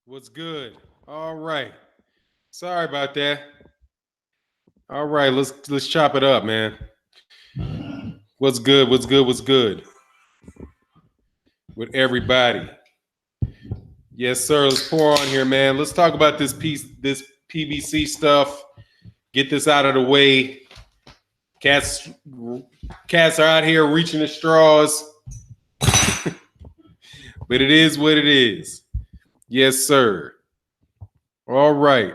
What's good? All right. Sorry about that. All right, let's chop it up, man. What's good? What's good? What's good with everybody? Yes, sir. Let's pour on here, man. Let's talk about this PBC stuff. Get this out of the way. Cats, cats are out here reaching the straws, but it is what it is. Yes, sir. All right.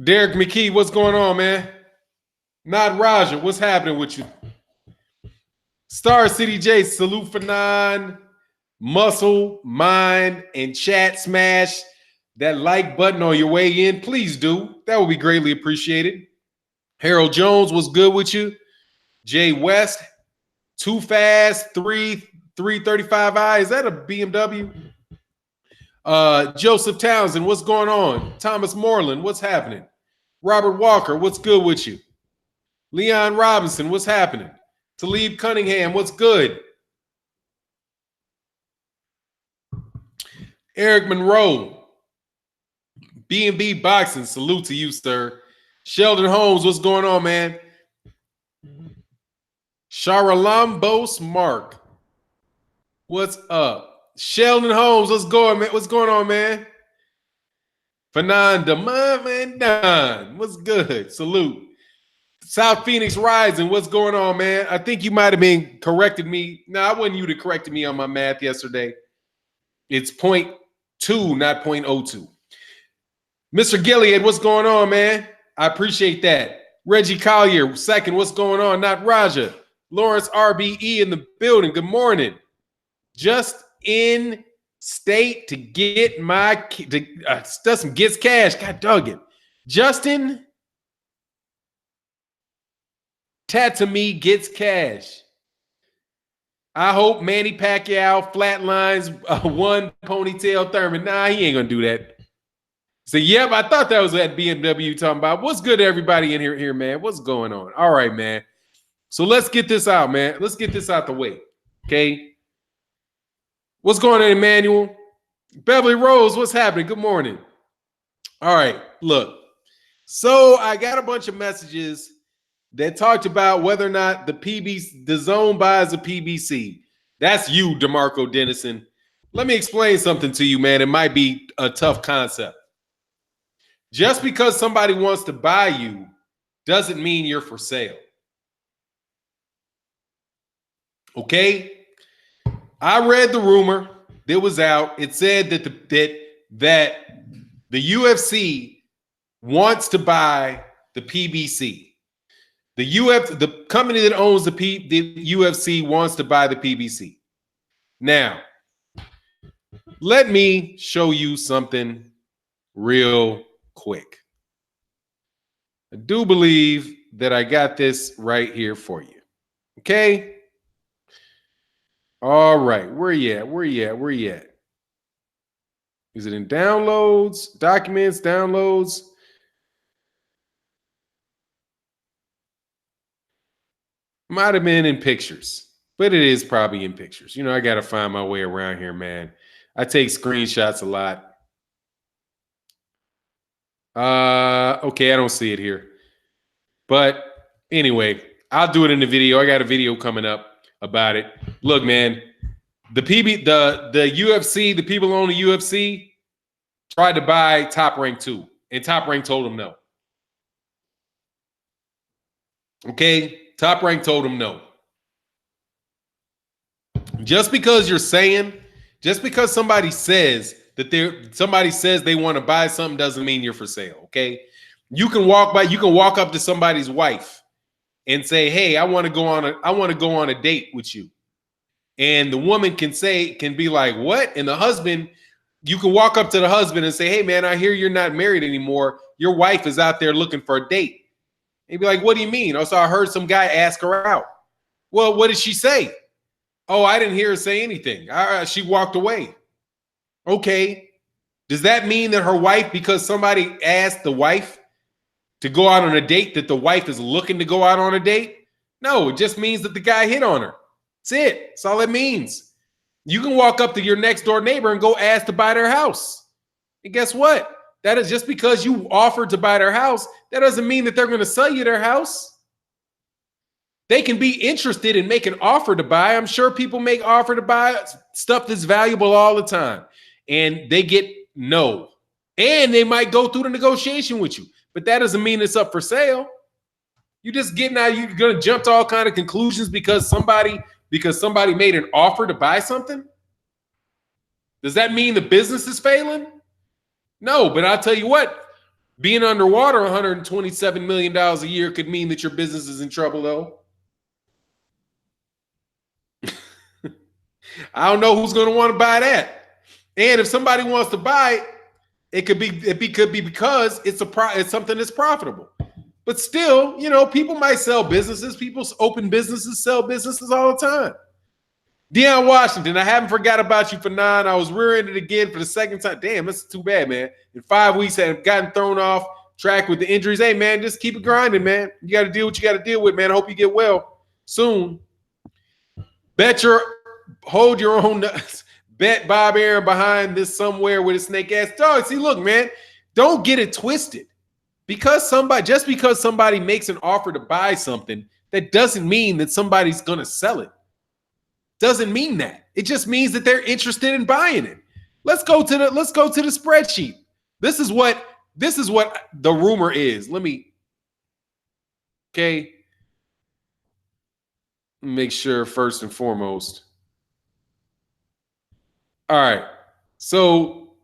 Derek McKee, what's going on, man? Not Raja, what's happening with you? Star City J, salute for nine. Muscle, mind, and chat smash that like button on your way in. Please do. That would be greatly appreciated. Harold Jones, what's good with you? Jay West, Too Fast, 335i. Is that a BMW? Joseph Townsend, what's going on? Thomas Moreland, what's happening? Robert Walker, what's good with you? Leon Robinson, what's happening? Talib Cunningham, what's good? Eric Monroe, B&B Boxing, salute to you, sir. Sheldon Holmes, what's going on, man? Charalambos Mark, what's up? Sheldon Holmes, what's going, man? What's going on, man? Fernanda, man, Don, what's good? Salute. South Phoenix Rising, what's going on, man? I think you might have been correcting me. No, I wasn't you that corrected me on my math yesterday. It's 0.2, not 0.02. Mr. Gilead, what's going on, man? I appreciate that. Reggie Collier, second, what's going on? Not Raja. Lawrence RBE in the building. Good morning. Just in state to get my does some gets cash. God dog it. Justin Tatami gets cash. I hope Manny Pacquiao flatlines one ponytail Thurman. Nah, he ain't gonna do that. So, yep, I thought that was that BMW talking about. What's good, everybody in here, man? What's going on? All right, man. So let's get this out, man. Let's get this out the way, okay? What's going on, Emmanuel? Beverly Rose, what's happening? Good morning. All right, look. So I got a bunch of messages that talked about whether or not the zone buys a PBC. That's you, DeMarco Dennison. Let me explain something to you, man. It might be a tough concept. Just because somebody wants to buy you doesn't mean you're for sale. Okay? I read the rumor that was out. It said that the UFC wants to buy the PBC. The company that owns the UFC wants to buy the PBC. Now, let me show you something real quick. I do believe that I got this right here for you. Okay? All right. Where you at? Where you at? Where you at? Is it in downloads, documents, downloads? Might have been in pictures, but it is probably in pictures. You know, I got to find my way around here, man. I take screenshots a lot. Okay, I don't see it here. But anyway, I'll do it in the video. I got a video coming up about it. Look, man, the UFC, the people on the UFC tried to buy Top Rank 2, and Top Rank told them no. Okay, Top Rank told them no. Just because you're saying, just because somebody says that somebody says they want to buy something doesn't mean you're for sale. Okay, you can walk up to somebody's wife and say, "Hey, I want to go on a date with you," and the woman can be like, "What?" And the husband, you can walk up to the husband and say, "Hey, man, I hear you're not married anymore. Your wife is out there looking for a date." He'd be like, "What do you mean?" "Oh, so I heard some guy ask her out." "Well, what did she say?" "Oh, I didn't hear her say anything. She walked away." Okay. Does that mean that her wife, because somebody asked the wife to go out on a date, that the wife is looking to go out on a date? No, it just means that the guy hit on her. That's it. That's all it means. You can walk up to your next door neighbor and go ask to buy their house. And guess what? That is just because you offered to buy their house, that doesn't mean that they're going to sell you their house. They can be interested and make an offer to buy. I'm sure people make offer to buy stuff that's valuable all the time. And they get no. And they might go through the negotiation with you. But that doesn't mean it's up for sale. You just getting out, you're going to jump to all kind of conclusions because somebody made an offer to buy something? Does that mean the business is failing? No, but I'll tell you what, being underwater $127 million a year could mean that your business is in trouble, though. I don't know who's going to want to buy that. And if somebody wants to buy it, could be because it's something that's profitable. But still, you know, people might sell businesses. People open businesses, sell businesses all the time. Deion Washington, I haven't forgot about you for 9. I was rear-ended again for the second time. Damn, that's too bad, man. In 5 weeks, I've gotten thrown off track with the injuries. Hey, man, just keep it grinding, man. You got to deal what you got to deal with, man. I hope you get well soon. Hold your own nuts. Bet Bob Aaron behind this somewhere with a snake ass dog. See, look, man, don't get it twisted. Just because somebody makes an offer to buy something, that doesn't mean that somebody's gonna sell it. Doesn't mean that. It just means that they're interested in buying it. Let's go to the spreadsheet. This is what the rumor is. Let me make sure first and foremost. All right. So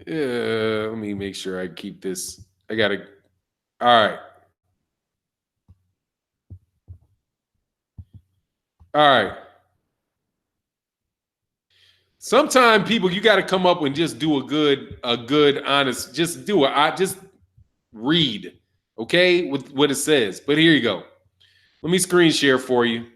let me make sure I keep this. All right. Sometimes people, you got to come up and just do a good, honest, just read, okay, with what it says. But here you go. Let me screen share for you.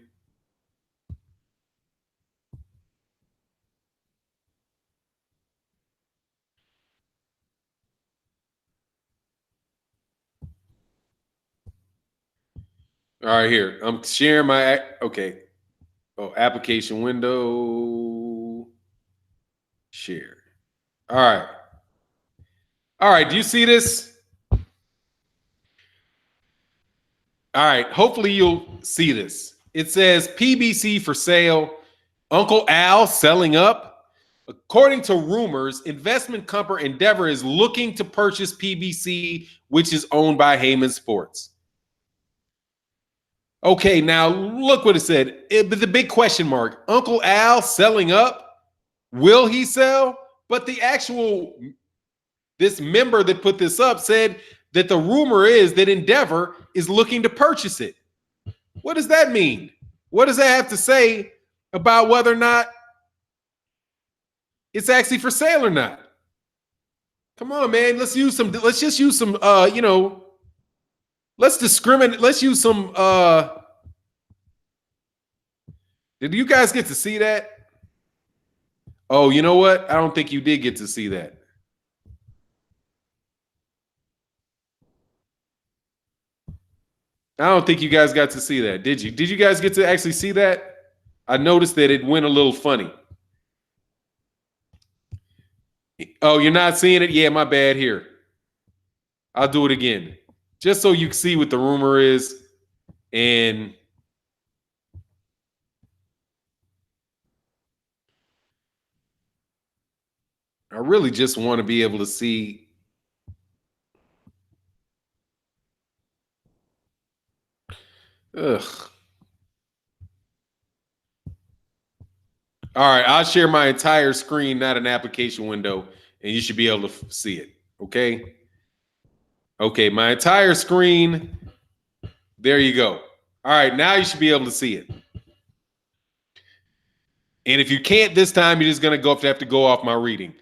All right, here. I'm sharing my, okay. Oh, application window. Share. All right. All right, do you see this? All right, hopefully you'll see this. It says PBC for sale. Uncle Al selling up. According to rumors, investment company Endeavor is looking to purchase PBC, which is owned by Heyman Sports. Okay, now look what it said. But the big question mark, Uncle Al selling up? Will he sell? But this member that put this up said that the rumor is that Endeavor is looking to purchase it. What does that mean? What does that have to say about whether or not it's actually for sale or not? Come on, man. Let's just use some let's discriminate. Let's use some did you guys get to see that? Oh, you know what? I don't think you did get to see that. I don't think you guys got to see that, did you? Did you guys get to actually see that? I noticed that it went a little funny. Oh, you're not seeing it? Yeah, my bad. Here. I'll do it again. Just so you can see what the rumor is. And I really just want to be able to see. Ugh. All right, I'll share my entire screen, not an application window, and you should be able to see it, okay? Okay, my entire screen. There you go. All right, now you should be able to see it. And if you can't this time, you're just going to have to go off my reading.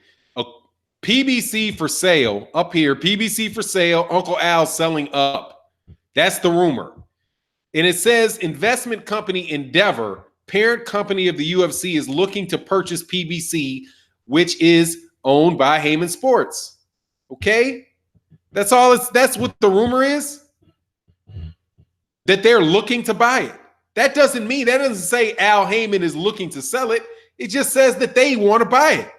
PBC for sale, up here, PBC for sale, Uncle Al selling up. That's the rumor. And it says investment company Endeavor, parent company of the UFC, is looking to purchase PBC, which is owned by Heyman Sports. Okay? That's all. That's what the rumor is. That they're looking to buy it. That doesn't say Al Heyman is looking to sell it. It just says that they want to buy it.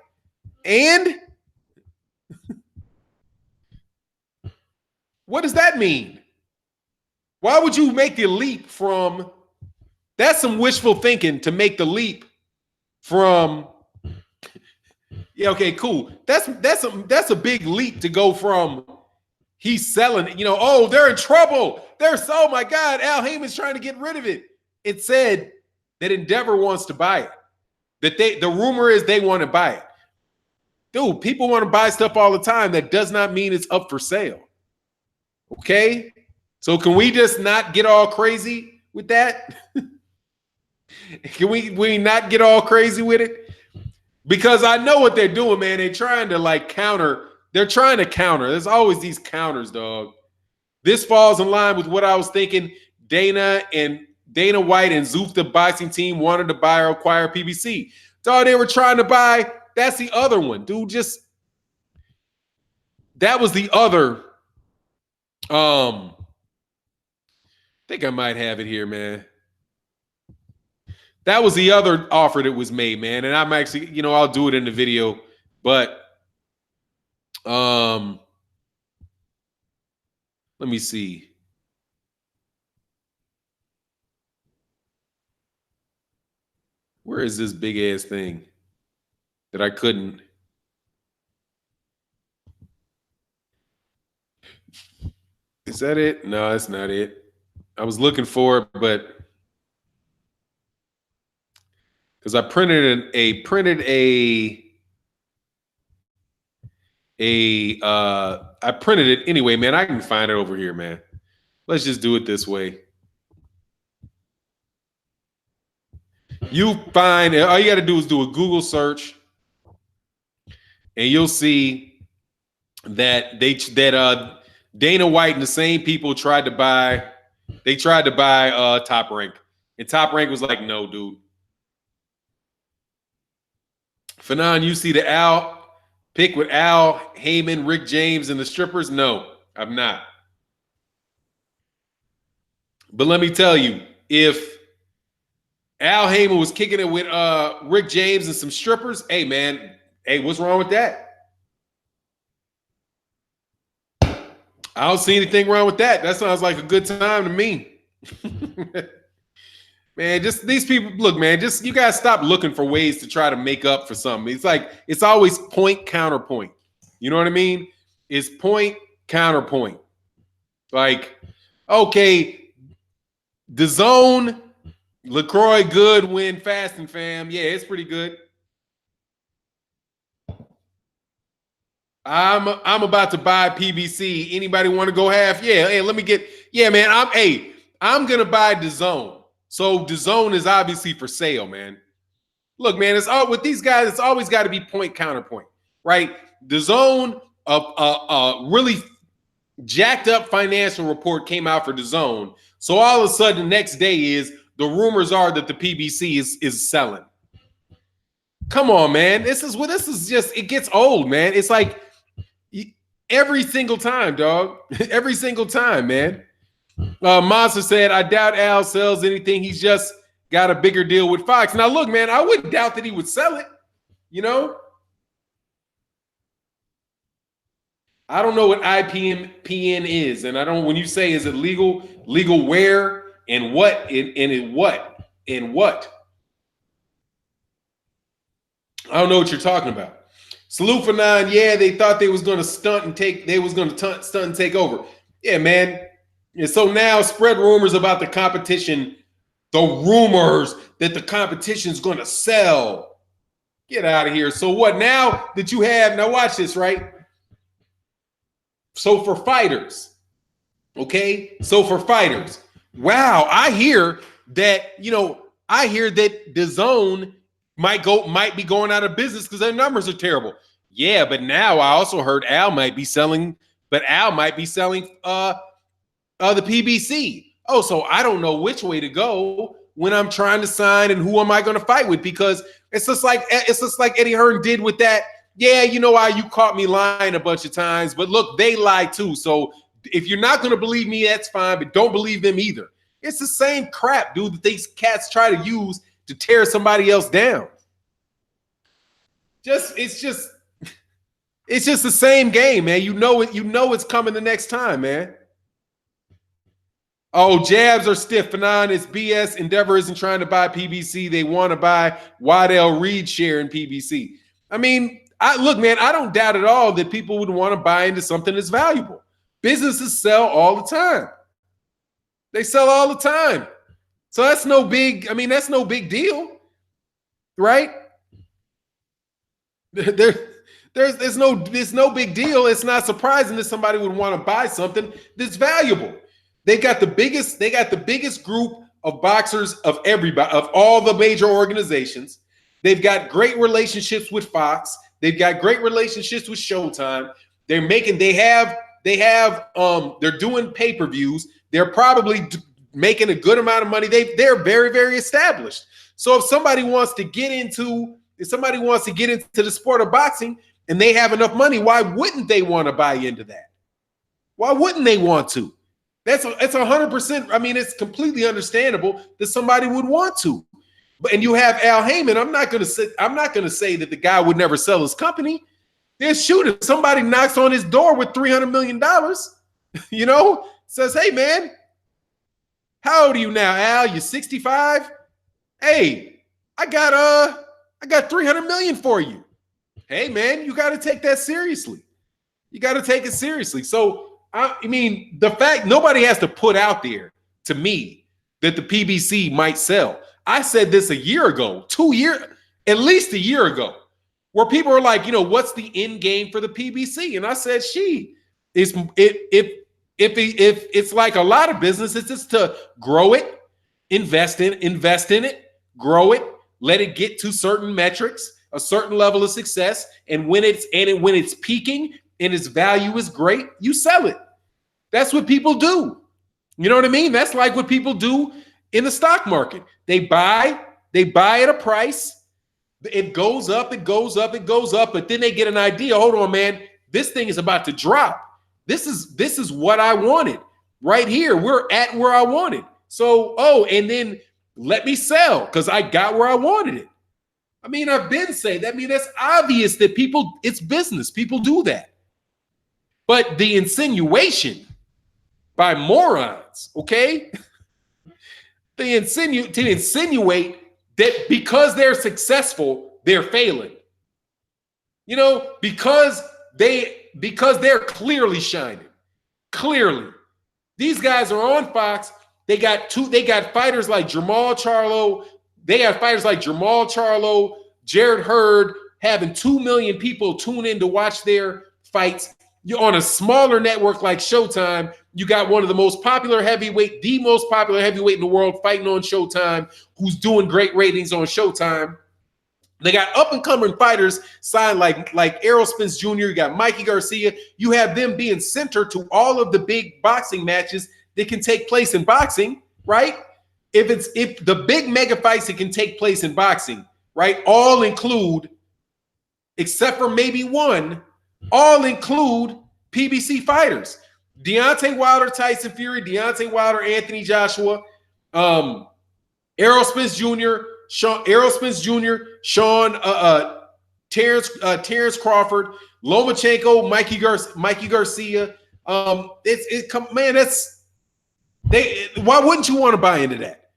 And what does that mean? Why would you make the leap from, that's some wishful thinking to make the leap from, yeah, okay, cool. That's a big leap to go from he's selling it, oh, they're in trouble. Oh my God, Al Heyman's trying to get rid of it. It said that Endeavor wants to buy it. The rumor is they want to buy it. Dude, people want to buy stuff all the time. That does not mean it's up for sale. Okay? So can we just not get all crazy with that? Can we not get all crazy with it? Because I know what they're doing, man. They're trying to counter. They're trying to counter. There's always these counters, dog. This falls in line with what I was thinking. Dana White and Zuf, the boxing team, wanted to buy or acquire PBC. Dog, they were trying to buy. That's the other one, dude. That was the other. I think I might have it here, man. That was the other offer that was made, man. And I'm actually, I'll do it in the video, but let me see. Where is this big ass thing that I couldn't? Is that it? No, that's not it. I was looking for it, but because I printed I printed it anyway, man. I can find it over here, man. Let's just do it this way. You find, all you got to do is do a Google search, and you'll see that Dana White and the same people tried to buy. They tried to buy Top Rank, and Top Rank was like, "No, dude." Fanon, you see the Al pick with Al Heyman, Rick James, and the strippers? No, I'm not. But let me tell you, if Al Heyman was kicking it with Rick James and some strippers, hey, man, hey, what's wrong with that? I don't see anything wrong with that. That sounds like a good time to me. Man, just these people, look, man, just you guys stop looking for ways to try to make up for something. It's like, it's always point, counterpoint. You know what I mean? It's point, counterpoint. Like, okay, the zone, LaCroix, good win, Fast and Fam. Yeah, it's pretty good. I'm about to buy PBC. Anybody want to go half? Yeah, hey, let me get, yeah, man, I'm going to buy DAZN. So DAZN is obviously for sale, man. Look, man, it's all with these guys. It's always got to be point counterpoint, right? DAZN, really jacked up financial report came out for DAZN. So all of a sudden, the next day is the rumors are that the PBC is selling. Come on, man. This is just, it gets old, man. It's like every single time, dog. Every single time, man. Monster said, I doubt Al sells anything. He's just got a bigger deal with Fox. Now, look, man, I wouldn't doubt that he would sell it. You know? I don't know what IPN is. And I don't, when you say, is it legal where and what, and what? I don't know what you're talking about. Salute for 9. Yeah, they thought they was going to stunt and take over. Yeah, man. And so now spread rumors about the competition, the rumors that the competition is going to sell. Get out of here. So what now that you have, now watch this, right? So for fighters, okay? So for fighters, wow, I hear that DAZN might be going out of business because their numbers are terrible. Yeah, but now I also heard Al might be selling the PBC. Oh, so I don't know which way to go when I'm trying to sign and who am I going to fight with, because it's just like Eddie Hearn did with that. Yeah, you know why, you caught me lying a bunch of times, but look, they lied too. So if you're not going to believe me, that's fine, but don't believe them either. It's the same crap, dude, that these cats try to use to tear somebody else down. It's just the same game, man. You know it's coming the next time, man. Oh, jabs are stiff. Fanon, it's BS. Endeavor isn't trying to buy PBC. They want to buy Waddell Reed share in PBC. I mean, look, man, I don't doubt at all that people would want to buy into something that's valuable. Businesses sell all the time. They sell all the time. So that's no big deal, right? There's no big deal. It's not surprising that somebody would want to buy something that's valuable. They got the biggest group of boxers of everybody, of all the major organizations. They've got great relationships with Fox. They've got great relationships with Showtime. They're doing pay-per-views. They're probably making a good amount of money. They're very, very established. So if somebody wants to get into the sport of boxing and they have enough money, why wouldn't they want to buy into that? Why wouldn't they want to? It's 100%. I mean, it's completely understandable that somebody would want to. And you have Al Heyman. I'm not going to say that the guy would never sell his company. If somebody knocks on his door with $300 million, says, "Hey, man, how old are you now, Al? You're 65. Hey, I got $300 million for you. Hey, man, you got to take that seriously. You got to take it seriously." So, I mean, the fact nobody has to put out there to me that the PBC might sell. I said this a year ago, at least a year ago, where people are like, what's the end game for the PBC? And I said, if it's like a lot of business, it's just to grow it, invest in it, grow it, let it get to certain metrics, a certain level of success, and when it's peaking and its value is great, you sell it. That's what people do. You know what I mean? That's like what people do in the stock market. They buy at a price. It goes up, it goes up, it goes up, but then they get an idea. Hold on, man. This thing is about to drop. This is what I wanted. Right here, we're at where I wanted. So, and then let me sell because I got where I wanted it. I mean, I've been saying that. I mean, that's obvious that it's business. People do that. But the insinuation by morons, okay? To insinuate that because they're successful, they're failing. Because they're clearly shining. Clearly. These guys are on Fox. They got fighters like Jamal Charlo. Jared Hurd, having 2 million people tune in to watch their fights. You're on a smaller network like Showtime. You got one of the most popular heavyweight, the most popular heavyweight in the world fighting on Showtime, who's doing great ratings on Showtime. They got up-and-coming fighters signed like Errol Spence Jr. You got Mikey Garcia. You have them being center to all of the big boxing matches that can take place in boxing, right? If the big mega fights that can take place in boxing, right, all include, except for maybe one, all include PBC fighters. Deontay Wilder, Tyson Fury, Deontay Wilder, Anthony Joshua, Errol Spence Jr., Terrence Crawford, Lomachenko, Mikey Garcia. Why wouldn't you want to buy into that?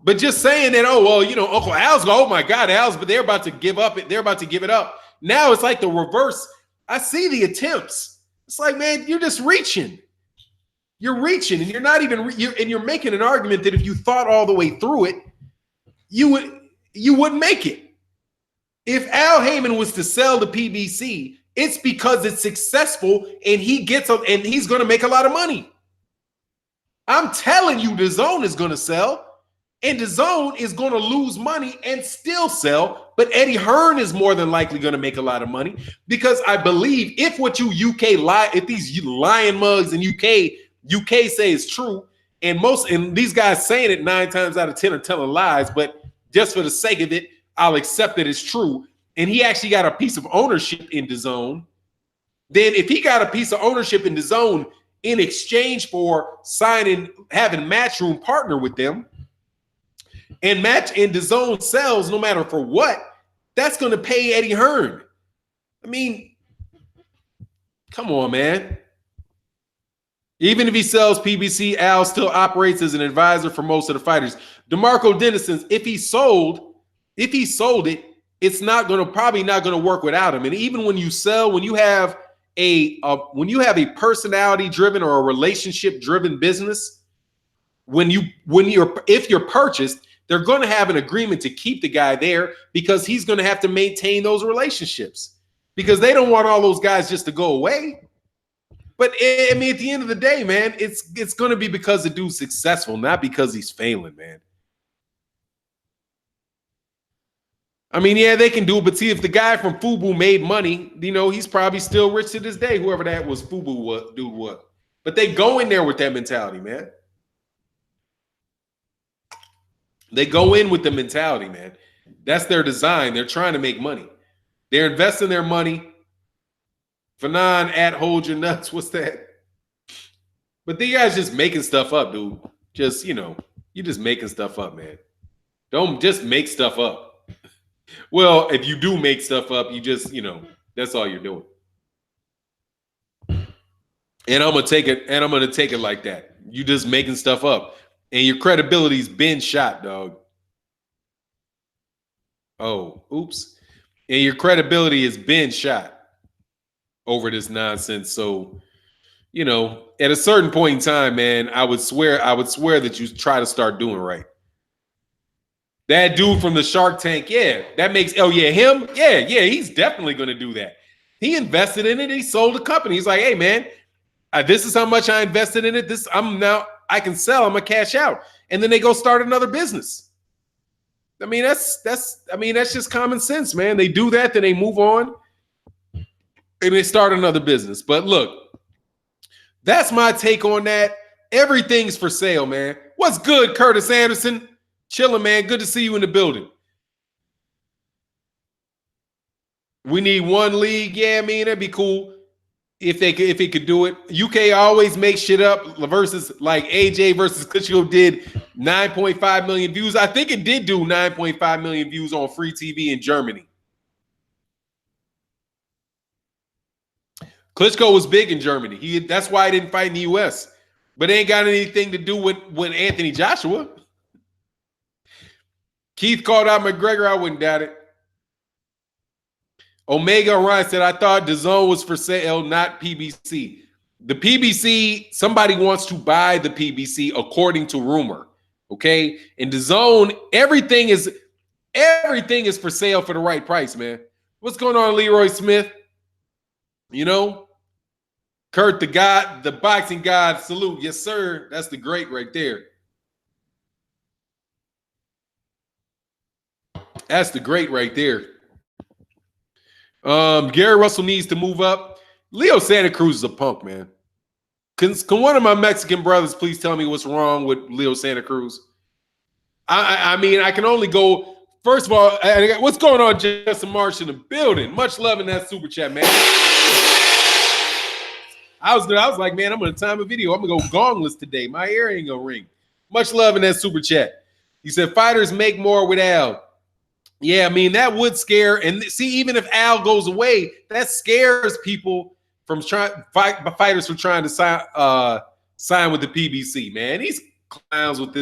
But just saying that, Uncle Al's, oh my God, Al's, but they're about to give up. They're about to give it up. Now it's like the reverse. I see the attempts. It's like, man, you're just reaching. You're reaching, and you're not even. You're making an argument that if you thought all the way through it, you wouldn't make it. If Al Heyman was to sell the PBC, it's because it's successful, and he's going to make a lot of money. I'm telling you, DAZN is going to sell. And DAZN is going to lose money and still sell, but Eddie Hearn is more than likely going to make a lot of money because I believe if these lion mugs in UK say is true, and these guys saying it 9 times out of 10 are telling lies, but just for the sake of it, I'll accept that it's true. And he actually got a piece of ownership in DAZN. Then if he got a piece of ownership in DAZN, in exchange for having Matchroom partner with them, and DAZN sells no matter for what, that's going to pay Eddie Hearn. I mean, come on, man. Even if he sells PBC, Al still operates as an advisor for most of the fighters. DeMarco Dennison's, if he sold it, it's probably not going to work without him. And even when you sell, when you have a personality driven or a relationship driven business, if you're purchased, they're going to have an agreement to keep the guy there because he's going to have to maintain those relationships because they don't want all those guys just to go away. But I mean, at the end of the day, man, it's going to be because the dude's successful, not because he's failing, man. I mean, yeah, they can do it, but see, if the guy from FUBU made money, he's probably still rich to this day, whoever that was FUBU dude was. But they go in there with that mentality, man. They go in with the mentality, man. That's their design. They're trying to make money. They're investing their money. Fanon at Hold Your Nuts. What's that? But the guys just making stuff up, dude. Just, you're just making stuff up, man. Don't just make stuff up. Well, if you do make stuff up, you just, that's all you're doing. And I'm going to take it like that. You just making stuff up. And your credibility's been shot, dog. Oh, oops. And your credibility has been shot over this nonsense. So, at a certain point in time, man, I would swear that you try to start doing right. That dude from the Shark Tank, yeah, that makes, him? Yeah, he's definitely going to do that. He invested in it. He sold the company. He's like, hey, man, this is how much I invested in it. I can sell. I'm going to cash out. And then they go start another business. I mean, that's just common sense, man. They do that, then they move on. And they start another business. But look, that's my take on that. Everything's for sale, man. What's good, Curtis Anderson? Chilling, man. Good to see you in the building. We need one league. Yeah, I mean, that'd be cool if he could do it. UK always makes shit up versus like AJ versus Klitschko did 9.5 million views. I think it did do 9.5 million views on free TV in Germany. Klitschko was big in Germany. That's why he didn't fight in the U.S. But it ain't got anything to do with Anthony Joshua. Keith called out McGregor. I wouldn't doubt it. Omega Ryan said, I thought DAZN was for sale, not PBC. The PBC, somebody wants to buy the PBC according to rumor. Okay? In DAZN, everything is for sale for the right price, man. What's going on, Leroy Smith? Kurt, the boxing god, salute. Yes, sir. That's the great right there. That's the great right there. Gary Russell needs to move up. Leo Santa Cruz is a punk, man. Can one of my Mexican brothers please tell me what's wrong with Leo Santa Cruz? I mean, I can only go. First of all, what's going on, Justin Marsh in the building? Much love in that super chat, man. I was like, man, I'm gonna time a video. I'm gonna go gongless today. My ear ain't gonna ring. Much love in that super chat. He said, fighters make more with Al. Yeah, I mean, that would scare. And see, even if Al goes away, that scares people from fighters from trying to sign with the PBC, man. These clowns with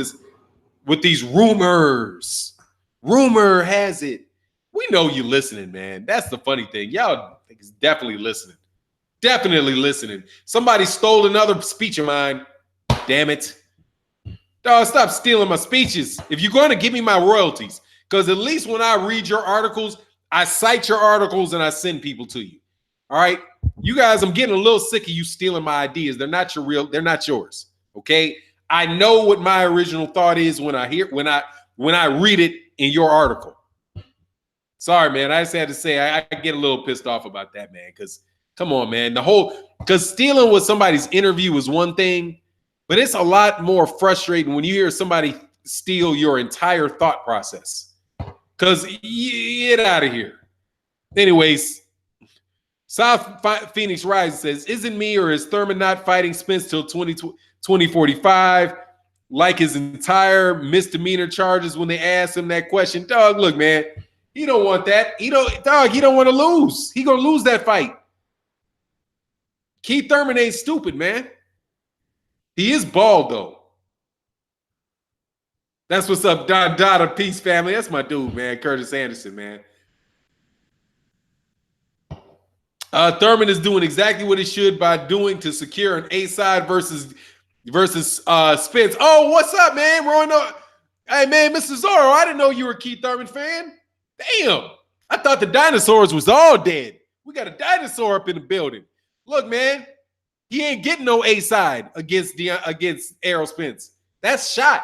these rumors. Rumor has it. We know you listening, man. That's the funny thing. Y'all is definitely listening. Definitely listening. Somebody stole another speech of mine. Damn it. Dog, stop stealing my speeches. If you're going to give me my royalties, because at least when I read your articles, I cite your articles and I send people to you. All right? You guys, I'm getting a little sick of you stealing my ideas. They're not yours. Okay? I know what my original thought is when I read it in your article. Sorry, man. I just had to say I get a little pissed off about that, man. Because come on, man. Because stealing with somebody's interview is one thing, but it's a lot more frustrating when you hear somebody steal your entire thought process. Because get out of here. Anyways, South Phoenix Rising says, isn't me or is Thurman not fighting Spence till 2045? Like his entire misdemeanor charges when they asked him that question. Dog, look, man, he don't want that. He don't want to lose. He gonna lose that fight. Keith Thurman ain't stupid, man. He is bald, though. That's what's up, Don Dada. Peace, family. That's my dude, man. Curtis Anderson, man. Thurman is doing exactly what he should by doing to secure an A-side versus Spence. Oh, what's up, man? Hey, man, Mr. Zorro, I didn't know you were a Keith Thurman fan. Damn. I thought the dinosaurs was all dead. We got a dinosaur up in the building. Look, man, he ain't getting no A-side against Errol Spence. That's shot.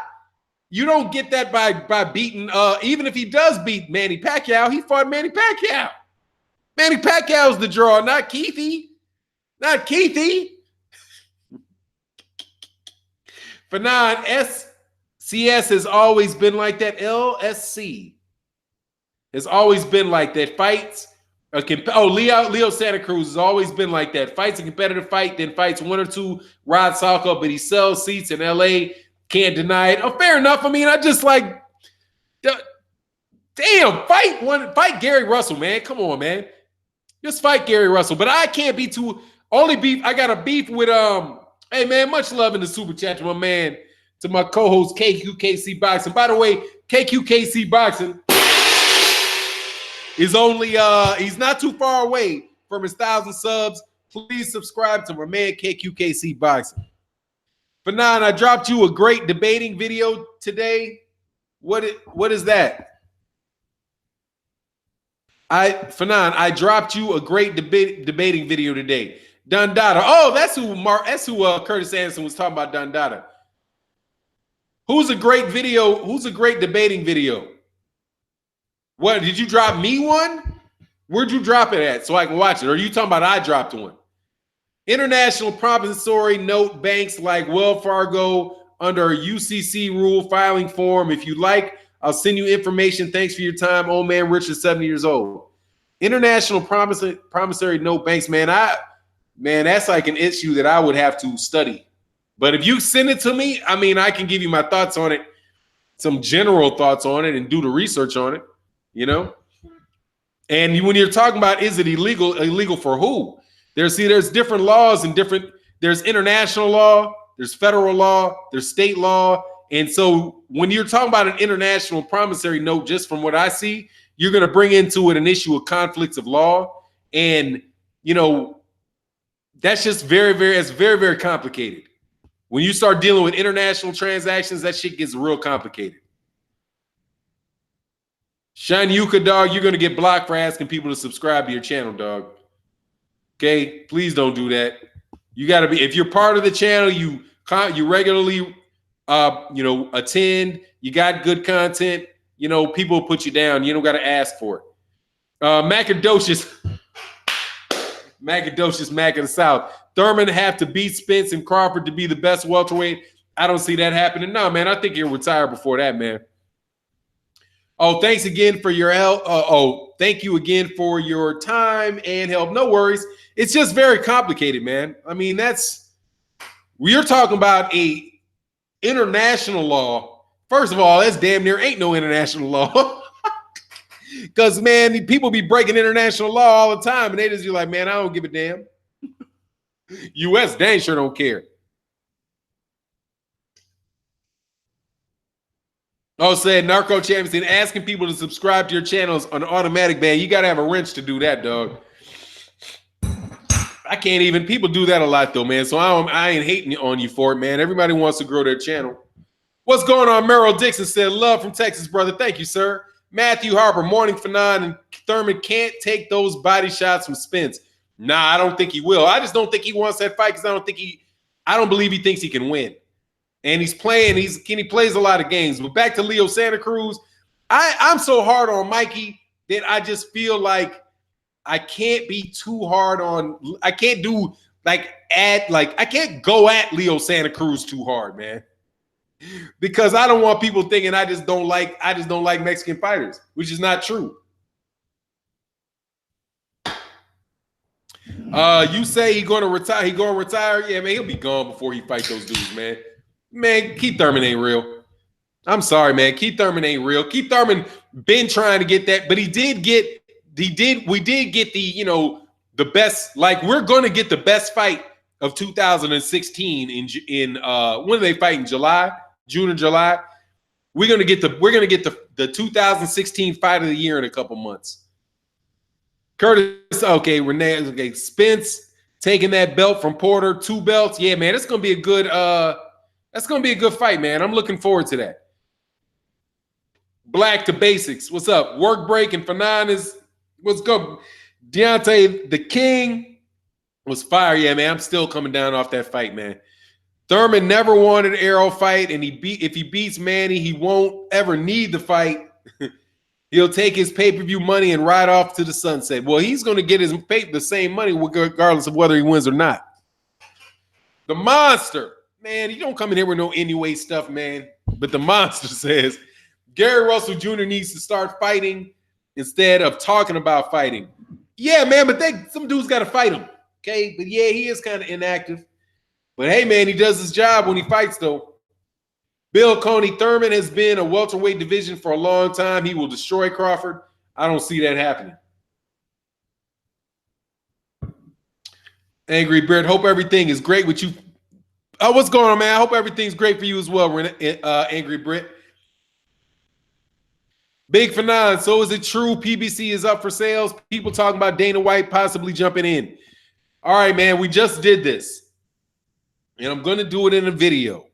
You don't get that by beating, even if he does beat Manny Pacquiao, he fought Manny Pacquiao. Manny Pacquiao's the draw, not Keithy. Not Keithy. Fanon, SCS has always been like that. LSC has always been like that. Fights. Leo Santa Cruz has always been like that. Fights a competitive fight, then fights one or two Rod Salko, but he sells seats in LA. Can't deny it. Oh, fair enough. I mean, I just like, damn, fight Gary Russell, man. Come on, man. Just fight Gary Russell. But I can't be too, only beef, I got a beef with, hey, man, much love in the super chat to my man, to my co-host, KQKC Boxing. By the way, KQKC Boxing is only, he's not too far away from his 1,000 subs. Please subscribe to my man, KQKC Boxing. Fanon, I dropped you a great debating video today. What is that? Fanon, I dropped you a great debating video today. Dundada. Oh, that's who Curtis Anderson was talking about. Dundada. Who's a great video? Who's a great debating video? What, did you drop me one? Where'd you drop it at so I can watch it? Or are you talking about I dropped one? International promissory note banks like Wells Fargo under a UCC rule filing form. If you like, I'll send you information. Thanks for your time. Old man Richard, 70 years old. International promissory note banks, man, that's like an issue that I would have to study. But if you send it to me, I mean, I can give you my thoughts on it, some general thoughts on it, and do the research on it, you know? And when you're talking about, is it illegal for who? There's different laws and there's international law, there's federal law, there's state law. And so when you're talking about an international promissory note, just from what I see, you're going to bring into it an issue of conflicts of law. And, you know, that's just very, very complicated. When you start dealing with international transactions, that shit gets real complicated. Shine Yuka, dog, you're going to get blocked for asking people to subscribe to your channel, dog. Okay, please don't do that. You got to be, if you're part of the channel, you regularly, attend. You got good content. You know, people put you down. You don't got to ask for it. Macadocious Mac of the South. Thurman have to beat Spence and Crawford to be the best welterweight. I don't see that happening. No, man, I think he'll retire before that, man. Oh, thanks again for your help. Thank you again for your time and help. No worries. It's just very complicated, man. I mean, we're talking about a international law. First of all, that's damn near ain't no international law. Because, man, people be breaking international law all the time, and they just be like, man, I don't give a damn. U.S. dang sure don't care. Oh, said Narco Champion, asking people to subscribe to your channels on automatic, man. You got to have a wrench to do that, dog. I can't even. People do that a lot, though, man. So I ain't hating on you for it, man. Everybody wants to grow their channel. What's going on? Merrill Dixon said, love from Texas, brother. Thank you, sir. Matthew Harper, morning for 9, and Thurman can't take those body shots from Spence. Nah, I don't think he will. I just don't think he wants that fight because I don't believe he thinks he can win. And he's playing, he plays a lot of games. But back to Leo Santa Cruz, I'm so hard on Mikey that I just feel like I can't be too hard on, I can't go at Leo Santa Cruz too hard, man. Because I don't want people thinking I just don't like Mexican fighters, which is not true. You say he gonna retire? He gonna retire? Yeah, man, he'll be gone before he fight those dudes, man. Man, Keith Thurman ain't real. I'm sorry, man. Keith Thurman ain't real. Keith Thurman been trying to get that, but we did get the, the best, like we're gonna get the best fight of 2016 in when do they fight? In July, June or July? We're gonna get the 2016 fight of the year in a couple months. Curtis, okay, Renee, okay, Spence taking that belt from Porter, 2 belts. Yeah, man, it's gonna be a good fight, man. I'm looking forward to that. Black to Basics, what's up? Work break and Fernandez, what's good? Deontay the King was fire. Yeah, man, I'm still coming down off that fight, man. Thurman never wanted an arrow fight, and if he beats Manny, he won't ever need the fight. He'll take his pay-per-view money and ride off to the sunset. Well, he's going to get the same money regardless of whether he wins or not. The Monster. Man, you don't come in here with no anyway stuff, man. But the Monster says, Gary Russell Jr. needs to start fighting instead of talking about fighting. Yeah, man, but some dudes got to fight him. Okay? But yeah, he is kind of inactive. But hey, man, he does his job when he fights, though. Bill Coney, Thurman has been a welterweight division for a long time. He will destroy Crawford. I don't see that happening. Angry Beard, hope everything is great with you. What's going on, man? I hope everything's great for you as well, Angry Brit. Big Fanon, so is it true PBC is up for sales? People talking about Dana White possibly jumping in. All right, man, we just did this. And I'm going to do it in a video.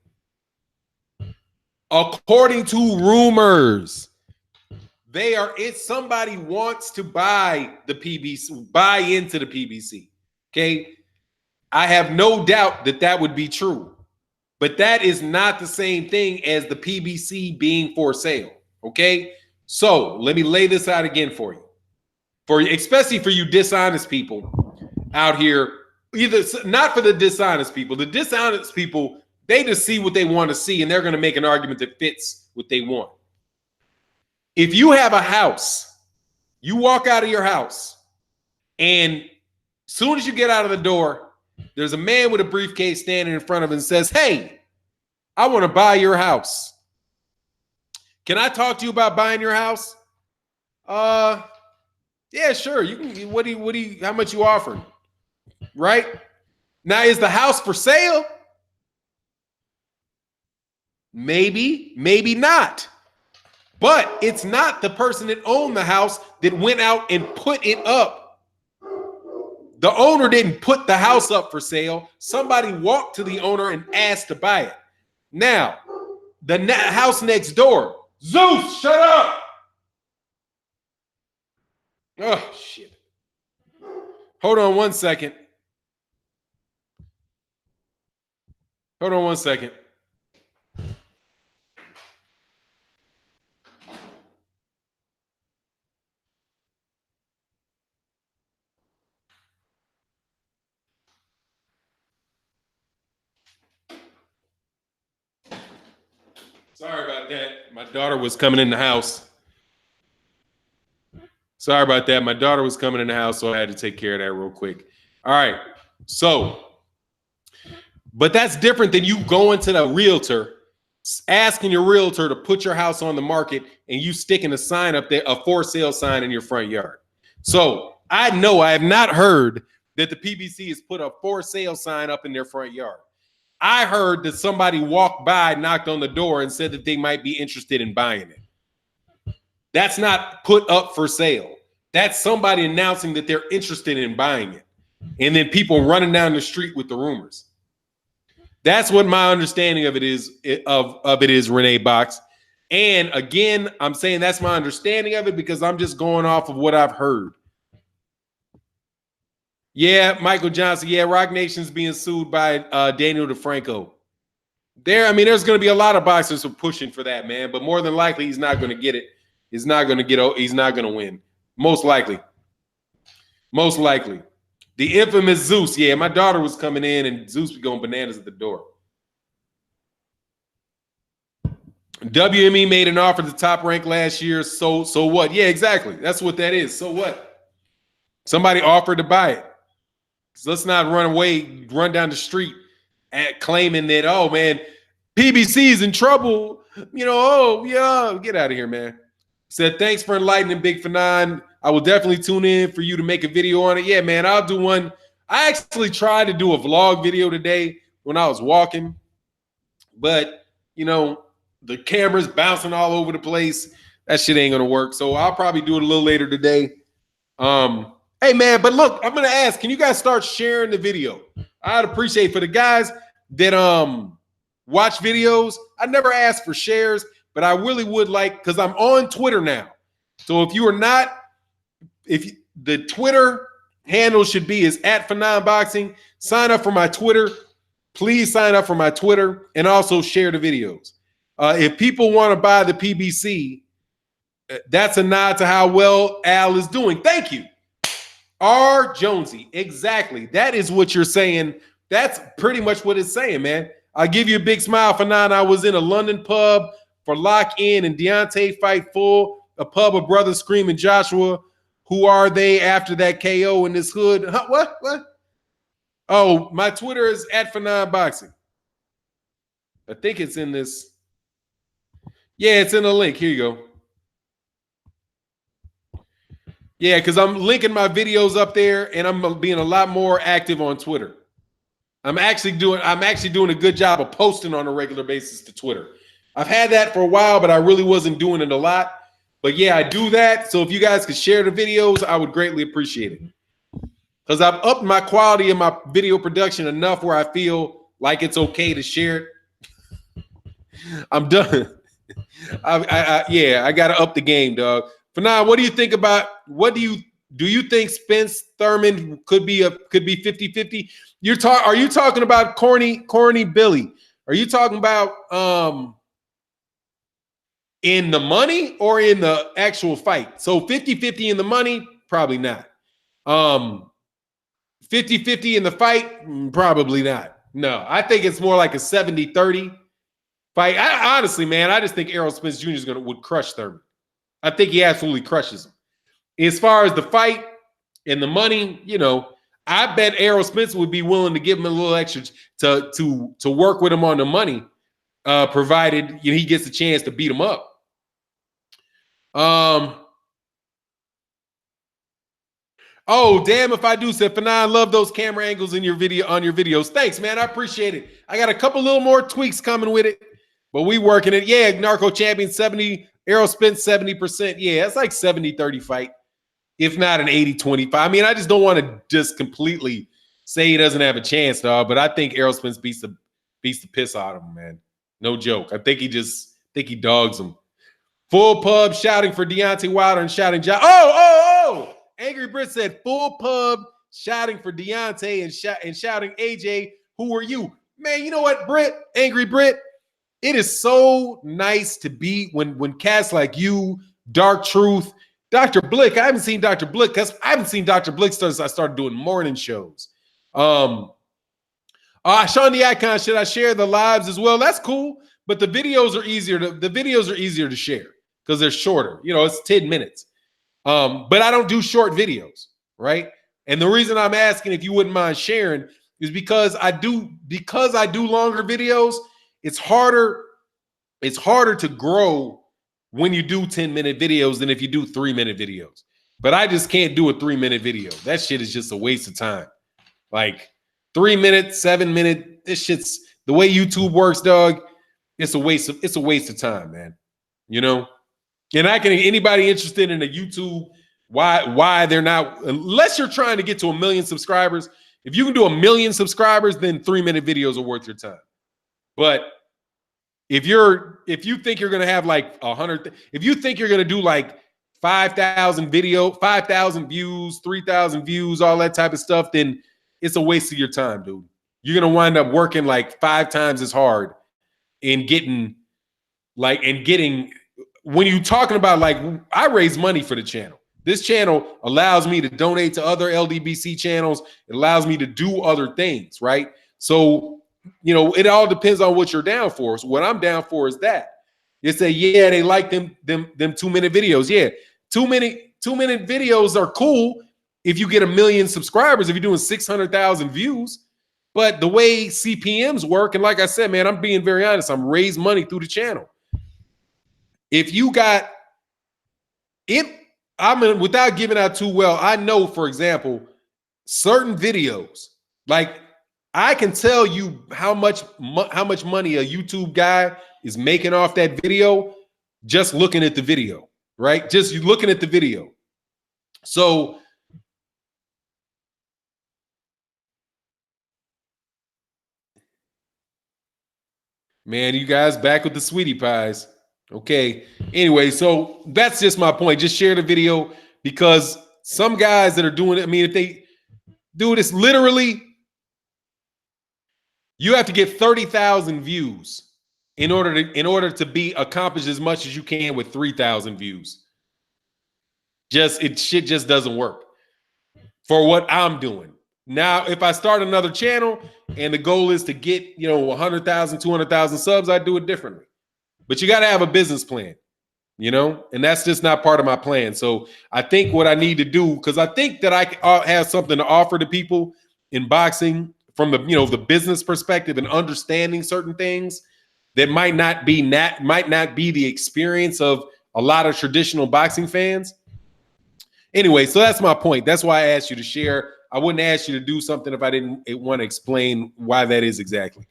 According to rumors, somebody wants to buy the PBC, buy into the PBC. Okay. I have no doubt that would be true, but that is not the same thing as the PBC being for sale. Okay. So let me lay this out again for you, especially for you dishonest people out here. Not for the dishonest people. The dishonest people, they just see what they want to see, and they're going to make an argument that fits what they want. If you have a house, you walk out of your house, and as soon as you get out of the door, there's a man with a briefcase standing in front of it and says, "Hey, I want to buy your house. Can I talk to you about buying your house?" Yeah, sure. You can. How much you offering? Right? Now, is the house for sale? Maybe, maybe not. But it's not the person that owned the house that went out and put it up. The owner didn't put the house up for sale. Somebody walked to the owner and asked to buy it. Now, the house next door. Zeus, shut up. Oh, shit. Hold on one second. Hold on one second. Sorry about that. My daughter was coming in the house. Sorry about that. My daughter was coming in the house, so I had to take care of that real quick. All right. So, but that's different than you going to the realtor, asking your realtor to put your house on the market, and you sticking a sign up there, a for sale sign in your front yard. So I have not heard that the PBC has put a for sale sign up in their front yard. I heard that somebody walked by, knocked on the door, and said that they might be interested in buying it. That's not put up for sale. That's somebody announcing that they're interested in buying it. And then people running down the street with the rumors. That's what my understanding of it is, Renee Box. And again, I'm saying that's my understanding of it because I'm just going off of what I've heard. Yeah, Michael Johnson. Yeah, Rock Nation's being sued by Daniel DeFranco. There's going to be a lot of boxers who are pushing for that, man. But more than likely, he's not going to get it. He's not going to win. Most likely. Most likely. The infamous Zeus. Yeah, my daughter was coming in, and Zeus was going bananas at the door. WME made an offer to Top Rank last year. So what? Yeah, exactly. That's what that is. So what? Somebody offered to buy it. So let's not run down the street claiming that, oh man, PBC is in trouble. Oh yeah, get out of here, man. Said, thanks for enlightening Big Fanon. I will definitely tune in for you to make a video on it. Yeah, man, I'll do one. I actually tried to do a vlog video today when I was walking, but the camera's bouncing all over the place. That shit ain't gonna work. So I'll probably do it a little later today. Hey man, but look, I'm gonna ask, can you guys start sharing the video? I'd appreciate for the guys that watch videos. I never ask for shares, but I really would like, because I'm on Twitter now. So if you are not, the Twitter handle should be is @FanonBoxing. Sign up for my Twitter. Please sign up for my Twitter and also share the videos. If people want to buy the PBC, that's a nod to how well Al is doing. Thank you. R. Jonesy. Exactly. That is what you're saying. That's pretty much what it's saying, man. I'll give you a big smile, Fanon. I was in a London pub for lock-in and Deontay fight full, a pub of brothers screaming Joshua. Who are they after that KO in this hood? Huh, what? Oh, my Twitter is @FanonBoxing. I think it's in this. Yeah, it's in the link. Here you go. Yeah, because I'm linking my videos up there, and I'm being a lot more active on Twitter. I'm actually doing a good job of posting on a regular basis to Twitter. I've had that for a while, but I really wasn't doing it a lot. But yeah, I do that. So if you guys could share the videos, I would greatly appreciate it. Because I've upped my quality in my video production enough where I feel like it's okay to share it. I'm done. I got to up the game, dog. Fanon, what do you think about, do you think Spence Thurman could be 50-50? Are you talking about corny Billy? Are you talking about in the money or in the actual fight? So 50-50 in the money, probably not. 50-50 in the fight, probably not. No, I think it's more like a 70-30 fight. Honestly, man, I just think Errol Spence Jr. would crush Thurman. I think he absolutely crushes him. As far as the fight and the money, I bet Errol Spence would be willing to give him a little extra to work with him on the money, provided he gets a chance to beat him up. Oh, damn if I do, said Fanon, love those camera angles in your videos. Thanks, man. I appreciate it. I got a couple little more tweaks coming with it, but we working it. Yeah, Narco Champion 70, Errol Spence 70%. Yeah, it's like 70-30 fight, if not an 80-25. I mean, I just don't want to just completely say he doesn't have a chance, dog, but I think Errol Spence beats the piss out of him, man. No joke. I think he dogs him. Full pub shouting for Deontay Wilder and shouting Oh! Angry Brit said full pub shouting for Deontay and shouting AJ, who are you? Man, you know what, Brit? Angry Brit, it is so nice to be when cats like you, Dark Truth, Dr. Blick. I haven't seen Dr. Blick because I haven't seen Dr. Blick since I started doing morning shows. Sean the Icon, should I share the lives as well? That's cool, but the videos are easier to share because they're shorter. It's 10 minutes. But I don't do short videos, right? And the reason I'm asking if you wouldn't mind sharing is because I do longer videos. It's harder to grow when you do 10-minute videos than if you do 3-minute videos. But I just can't do a 3-minute video. That shit is just a waste of time. Like 3 minutes, 7 minute, this shit's the way YouTube works, dog. It's a waste of time, man. And anybody interested in a YouTube, why they're not, unless you're trying to get to 1 million subscribers. If you can do 1 million subscribers, then 3-minute videos are worth your time. But if you think you're gonna have like 100, if you think you're gonna do like 5,000 views, 3,000 views, all that type of stuff, then it's a waste of your time, dude. You're gonna wind up working like 5 times as hard in getting when you're talking about, like, I raise money for the channel. This channel allows me to donate to other LDBC channels. It allows me to do other things, right? So, it all depends on what you're down for. So what I'm down for is that. You say, yeah, they like them 2-minute videos. Yeah, 2-minute videos are cool if you get 1 million subscribers, if you're doing 600,000 views. But the way CPMs work, and like I said, man, I'm being very honest, I'm raising money through the channel. If you got it, without giving out too well, I know, for example, certain videos, like I can tell you how much money a YouTube guy is making off that video just looking at the video, right? Just you looking at the video. So man, you guys back with the sweetie pies. Okay. Anyway, so that's just my point. Just share the video because some guys that are doing it, I mean, if they do this literally, you have to get 30,000 views in order to be accomplished as much as you can with 3,000 views. Shit just doesn't work for what I'm doing. Now, if I start another channel and the goal is to get, 100,000, 200,000 subs, I do it differently. But you got to have a business plan, and that's just not part of my plan. So I think what I need to do, because I think that I have something to offer to people in boxing from the business perspective and understanding certain things that might not be the experience of a lot of traditional boxing fans. Anyway, so that's my point. That's why I asked you to share. I wouldn't ask you to do something if I didn't want to explain why that is exactly.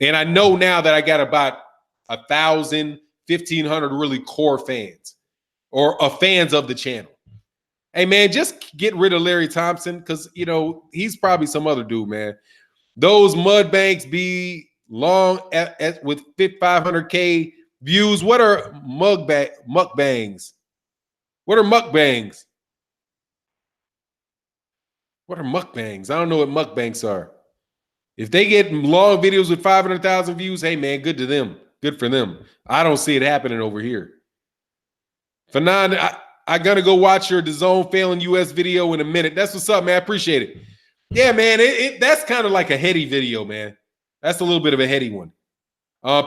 And I know now that I got about 1,000, 1,500 really core fans or fans of the channel. Hey, man, just get rid of Larry Thompson because, he's probably some other dude, man. Those mud banks be long with 500K views. What are mukbangs? What are mukbangs? What are mukbangs? I don't know what mukbangs are. If they get long videos with 500,000 views, hey, man, good to them. Good for them. I don't see it happening over here. Fernand, I'm going to go watch your DAZN failing US video in a minute. That's what's up, man. I appreciate it. Yeah, man, that's kind of like a heady video, man. That's a little bit of a heady one.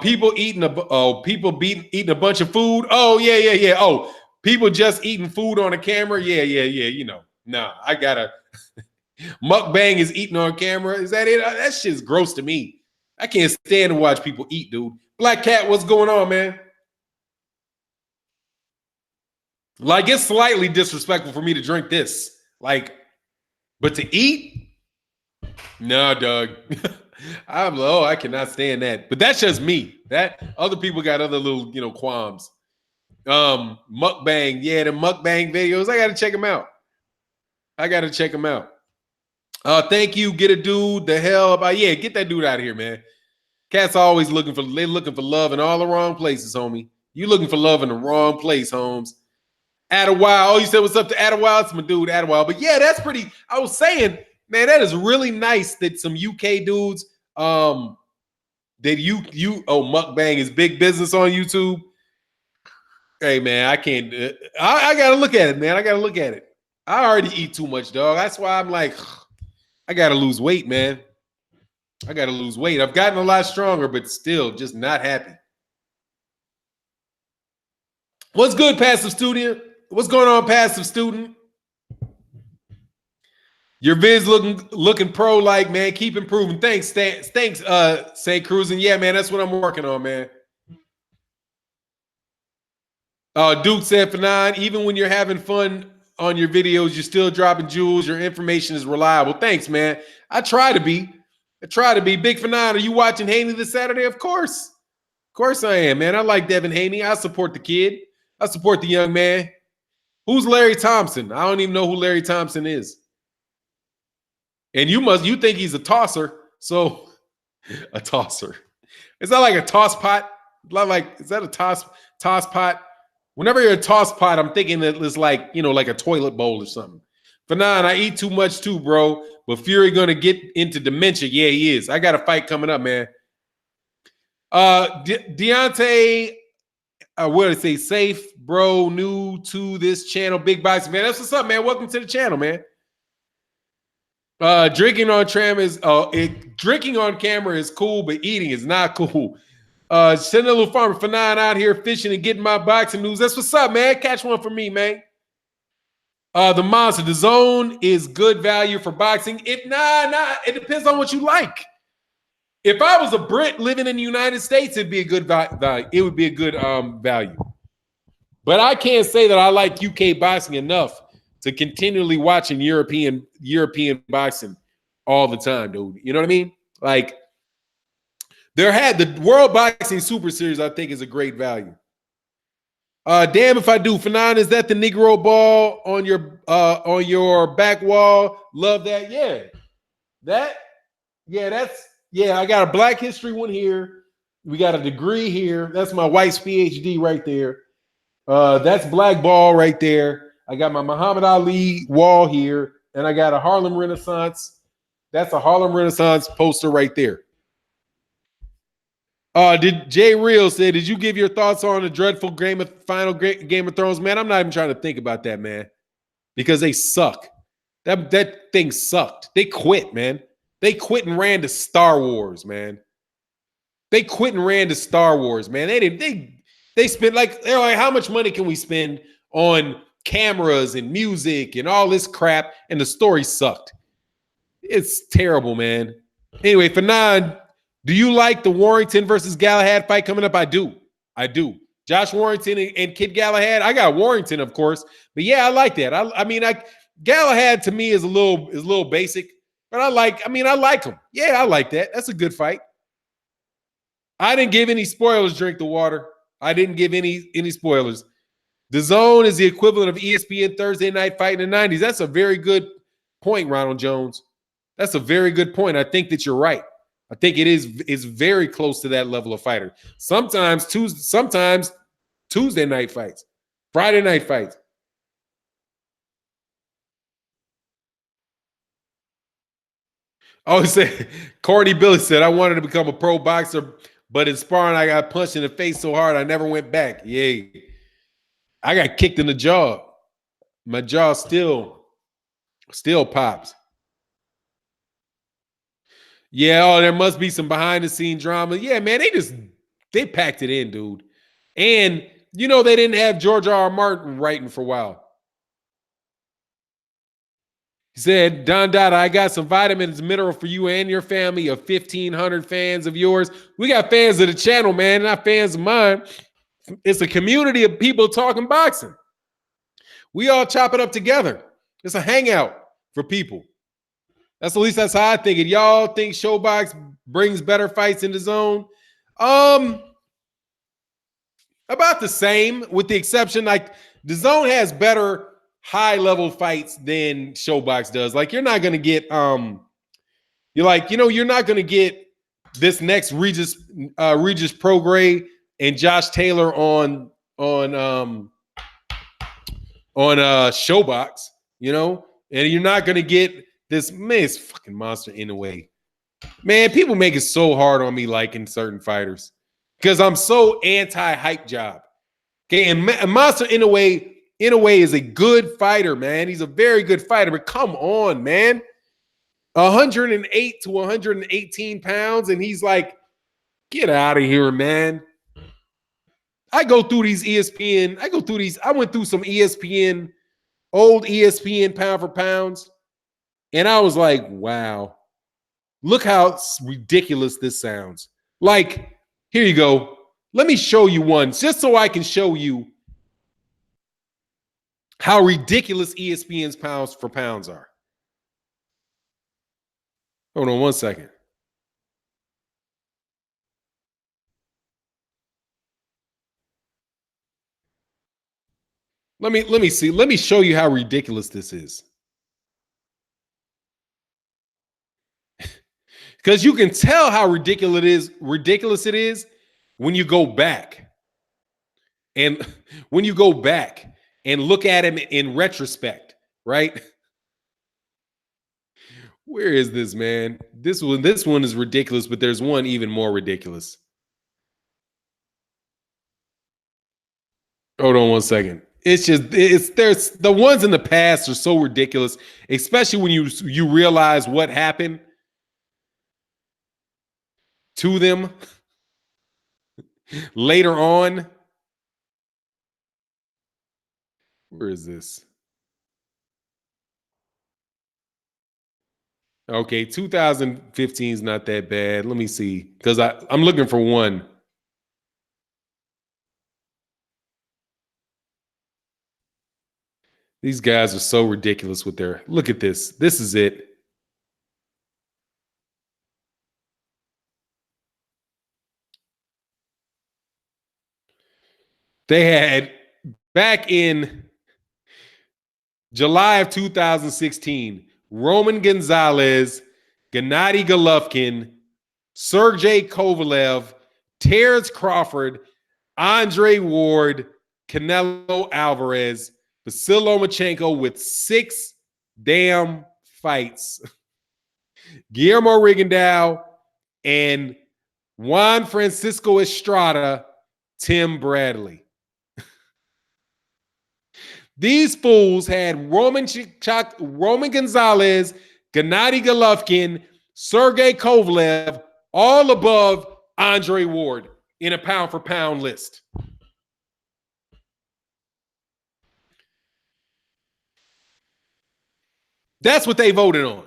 People eating eating a bunch of food. Oh, yeah. Oh, people just eating food on a camera. Yeah. Nah, I got to. Mukbang is eating on camera. Is that it? That shit's gross to me. I can't stand to watch people eat, dude. Black Cat, what's going on, man? Like, it's slightly disrespectful for me to drink this. Like, but to eat? No, Doug. I cannot stand that. But that's just me. That other people got other little, qualms. Mukbang. Yeah, the mukbang videos. I got to check them out. Thank you. Get a dude the hell about. Yeah, get that dude out of here, man. Cats always looking for love in all the wrong places, homie. You looking for love in the wrong place, Holmes. Adderwild. Oh, you said what's up to Adderwild? It's my dude, Adderwild. But yeah, that's pretty. I was saying, man, that is really nice that some UK dudes, that mukbang is big business on YouTube. Hey, man, I can't. I got to look at it, man. I already eat too much, dog. That's why I'm like, I got to lose weight, man. I've gotten a lot stronger, but still just not happy. What's good, passive student? What's going on, passive student? Your vids looking pro-like, man. Keep improving. Thanks, Santa Cruz. And yeah, man, that's what I'm working on, man. Duke said, for 9, even when you're having fun on your videos, you're still dropping jewels. Your information is reliable. Thanks, man. I try to be. Big for 9. Are you watching Haney this Saturday? Of course. Of course I am, man. I like Devin Haney. I support the kid. I support the young man. Who's Larry Thompson? I don't even know who Larry Thompson is. And you think he's a tosser. So a tosser. Is that like a toss pot? Is that a toss pot? Whenever you're a toss pot, I'm thinking that it's like, like a toilet bowl or something. For 9, I eat too much too, bro. But Fury gonna get into dementia. Yeah, he is. I got a fight coming up, man. Deontay, what did I say? Safe, bro, new to this channel. Big boxing, man. That's what's up, man. Welcome to the channel, man. Drinking on camera is cool, but eating is not cool. Send a little farmer for 9 out here fishing and getting my boxing news. That's what's up, man. Catch one for me, man. The monster, the zone is good value for boxing. It it depends on what you like. If I was a Brit living in the United States, it'd be a good value. It would be a good value. But I can't say that I like UK boxing enough to continually watching European boxing all the time, dude. You know what I mean? Like there had the World Boxing Super Series, I think, is a great value. Damn if I do. Fanon, is that the Negro ball on your back wall? Love that. Yeah. I got a Black History one here. We got a degree here. That's my wife's PhD right there. That's Black Ball right there. I got my Muhammad Ali wall here, and I got a Harlem Renaissance. That's a Harlem Renaissance poster right there. Did Jay Real say, did you give your thoughts on the dreadful final Game of Thrones? Man, I'm not even trying to think about that, man, because they suck. That thing sucked. They quit, man. They quit and ran to Star Wars, man. They quit and ran to Star Wars, man. They spent they're like, how much money can we spend on cameras and music and all this crap? And the story sucked. It's terrible, man. Anyway, Fanon, do you like the Warrington versus Galahad fight coming up? I do. Josh Warrington and Kid Galahad. I got Warrington, of course, but yeah, I like that. I mean, Galahad to me is a little basic, but I like him. Yeah, I like that. That's a good fight. I didn't give any spoilers. Drink the water. I didn't give any spoilers. The Zone is the equivalent of ESPN Thursday Night Fight in the 90s. That's a very good point, Ronald Jones. That's a very good point. I think that you're right. I think it's very close to that level of fighter. Sometimes Tuesday night fights, Friday night fights. Oh, he said, Corny Billy said, I wanted to become a pro boxer, but in sparring, I got punched in the face so hard I never went back. Yeah. I got kicked in the jaw. My jaw still pops. Yeah, oh, there must be some behind the scene drama. Yeah, man, they packed it in, dude. And they didn't have George R. R. Martin writing for a while. He said, Don Dada, I got some vitamins mineral for you and your family of 1,500 fans of yours. We got fans of the channel, man, not fans of mine. It's a community of people talking boxing. We all chop it up together. It's a hangout for people. At least that's how I think it. Y'all think Showbox brings better fights in the zone? About the same, with the exception, like the zone has better high-level fights than Showbox does. Like you're not gonna get you're not gonna get this next Regis Prograis and Josh Taylor on Showbox, and you're not gonna get this man's fucking monster in a way. Man, people make it so hard on me liking certain fighters because I'm so anti-hype job. Okay, and Monster in a way is a good fighter, man. He's a very good fighter, but come on, man. 108 to 118 pounds, and he's like, get out of here, man. I go through these ESPN. I went through some ESPN, old ESPN pound for pounds. And I was like, wow, look how ridiculous this sounds. Like, here you go. Let me show you one just so I can show you how ridiculous ESPN's pounds for pounds are. Hold on one second. Let me see. Let me show you how ridiculous this is. Because you can tell how ridiculous it is when you go back. And when you go back and look at him in retrospect, right? Where is this, man? This one is ridiculous, but there's one even more ridiculous. Hold on one second. There's the ones in the past are so ridiculous, especially when you realize what happened to them later on. Where is this? Okay, 2015 is not that bad. Let me see, because I'm looking for one. These guys are so ridiculous with their. Look at this. This is it. They had back in July of 2016, Román González, Gennady Golovkin, Sergey Kovalev, Terrence Crawford, Andre Ward, Canelo Álvarez, Vasyl Lomachenko with 6 damn fights. Guillermo Rigondeaux and Juan Francisco Estrada, Tim Bradley. These fools had Román González, Gennady Golovkin, Sergey Kovalev, all above Andre Ward in a pound-for-pound list. That's what they voted on.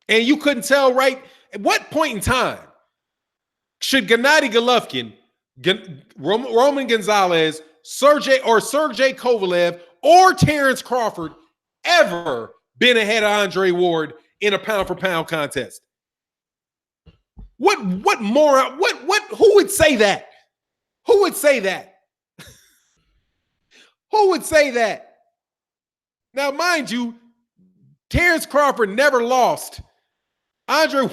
And you couldn't tell, right? At what point in time should Gennady Golovkin, Román González, Sergey Kovalev, or Terrence Crawford ever been ahead of Andre Ward in a pound-for-pound contest? What moron? Who would say that? Who would say that? Who would say that? Now, mind you, Terrence Crawford never lost. Andre,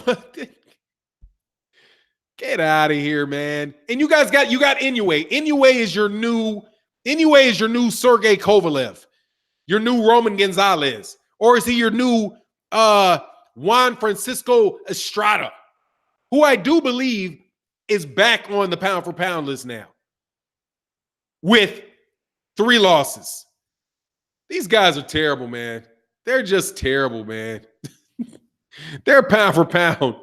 get out of here, man. And you guys got Inoue. Inoue is your new Sergey Kovalev, your new Román González, or is he your new Juan Francisco Estrada, who I do believe is back on the pound-for-pound list now with 3 losses. These guys are terrible, man. They're just terrible, man. They're pound-for-pound.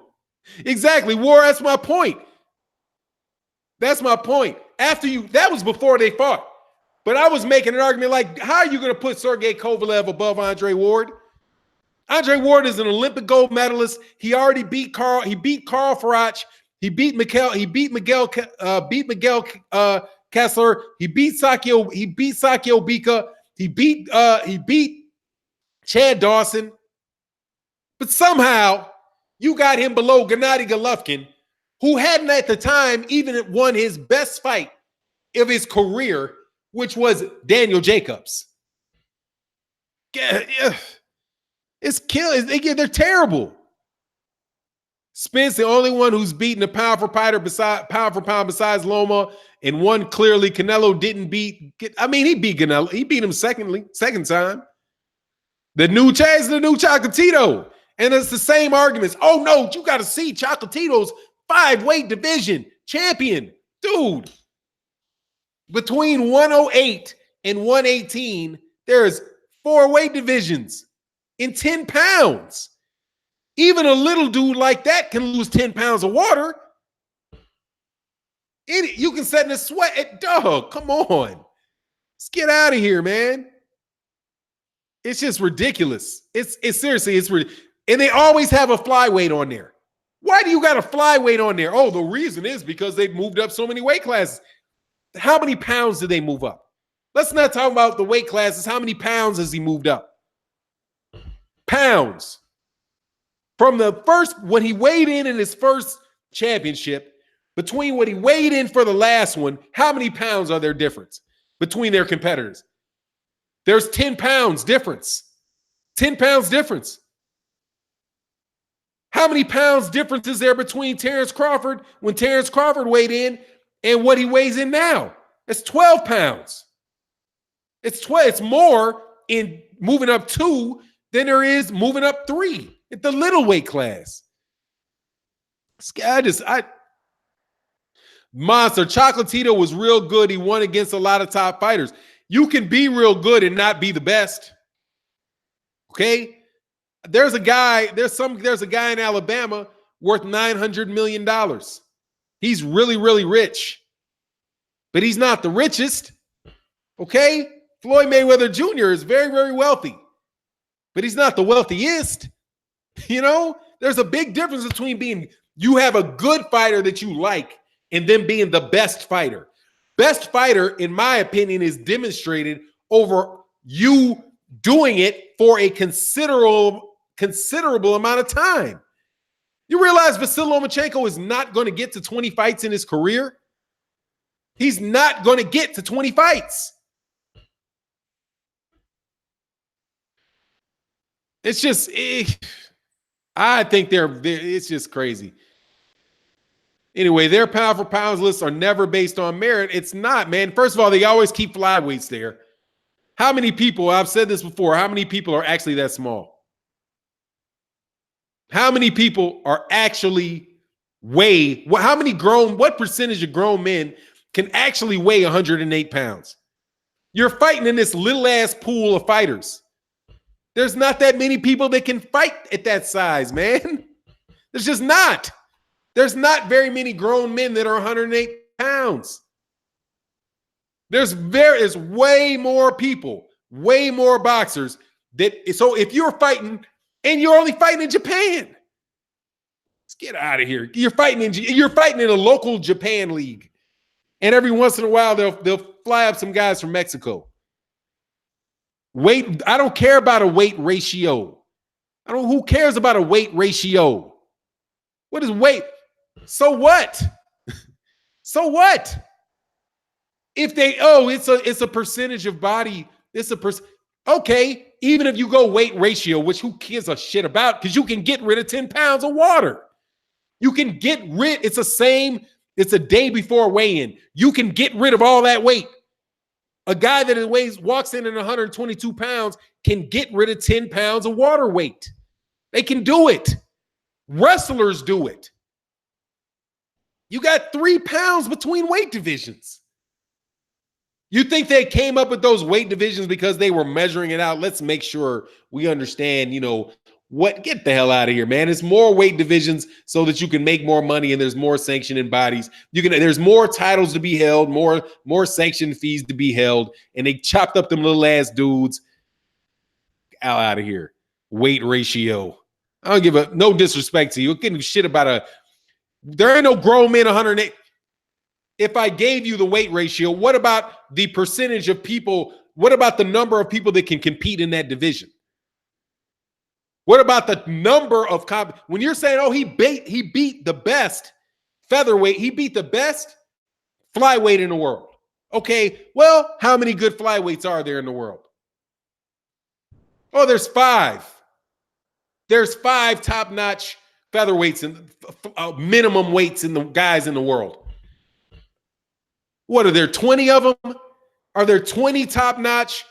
Exactly, War. That's my point. That's my point. That was before they fought. But I was making an argument like, how are you going to put Sergey Kovalev above Andre Ward? Andre Ward is an Olympic gold medalist. He already beat Carl. He beat Carl Farach. He beat Miguel Kessler. He beat Sakio Bika. He beat Chad Dawson. But somehow you got him below Gennady Golovkin, who hadn't at the time even won his best fight of his career, which was Daniel Jacobs. It's killing. They're terrible. Spence, the only one who's beaten a pound for pound besides Loma, and one clearly Canelo didn't beat. I mean, he beat Canelo. He beat him second time. The new Chocolatito. And it's the same arguments. Oh, no, you got to see Chocolatito's 5-weight division champion. Dude, between 108 and 118, there's 4 weight divisions in 10 pounds. Even a little dude like that can lose 10 pounds of water. You can set in a sweat. Dog, come on. Let's get out of here, man. It's just ridiculous. It's seriously, it's ridiculous. And they always have a flyweight on there. Why do you got a flyweight on there? Oh, the reason is because they've moved up so many weight classes. How many pounds did they move up? Let's not talk about the weight classes. How many pounds has he moved up? Pounds. From the first, when he weighed in his first championship, between what he weighed in for the last one, how many pounds are there difference between their competitors? There's 10 pounds difference. 10 pounds difference. How many pounds difference is there between Terrence Crawford when Terrence Crawford weighed in and what he weighs in now? It's 12 pounds. It's more in moving up 2 than there is moving up 3 at the little weight class. Monster. Chocolatito was real good. He won against a lot of top fighters. You can be real good and not be the best. Okay? There's a guy in Alabama worth $900 million. He's really, really rich. But he's not the richest. Okay? Floyd Mayweather Jr. is very, very wealthy. But he's not the wealthiest. You know, there's a big difference between you have a good fighter that you like and then being the best fighter. Best fighter, in my opinion, is demonstrated over you doing it for a considerable amount of time. You realize Vasily Lomachenko is not going to get to 20 fights in his career? He's not going to get to 20 fights. It's just, I think it's just crazy. Anyway, their pound for pounds lists are never based on merit. It's not, man. First of all, they always keep flyweights there. How many people, I've said this before, how many people are actually that small? How many people are actually what percentage of grown men can actually weigh 108 pounds? You're fighting in this little ass pool of fighters. There's not that many people that can fight at that size, man. There's just not. There's not very many grown men that are 108 pounds. There's way more people, way more boxers so if you're fighting and you're only fighting in Japan, let's get out of here. You're fighting in a local Japan league. And every once in a while they'll fly up some guys from Mexico. Weight, I don't care about a weight ratio. Who cares about a weight ratio? What is weight? So what? So what? If it's a percentage of body, okay, even if you go weight ratio, which who cares a shit about, because you can get rid of 10 pounds of water. You can it's a day before weigh-in. You can get rid of all that weight. A guy that walks in at 122 pounds can get rid of 10 pounds of water weight. They can do it. Wrestlers do it. You got 3 pounds between weight divisions. You think they came up with those weight divisions because they were measuring it out? Let's make sure we understand, get the hell out of here, man. It's more weight divisions so that you can make more money and there's more sanctioning bodies. There's more titles to be held, more sanction fees to be held, and they chopped up them little ass dudes. Out of here. Weight ratio. I don't give no disrespect to you. Getting shit about there ain't no grown men 108. If I gave you the weight ratio, what about the percentage of people? What about the number of people that can compete in that division? What about the number of when you're saying, he beat the best featherweight, he beat the best flyweight in the world. Okay, well, how many good flyweights are there in the world? Oh, there's 5. There's 5 top-notch featherweights and minimum weights in the guys in the world. What are there, 20 of them? Are there 20 top-notch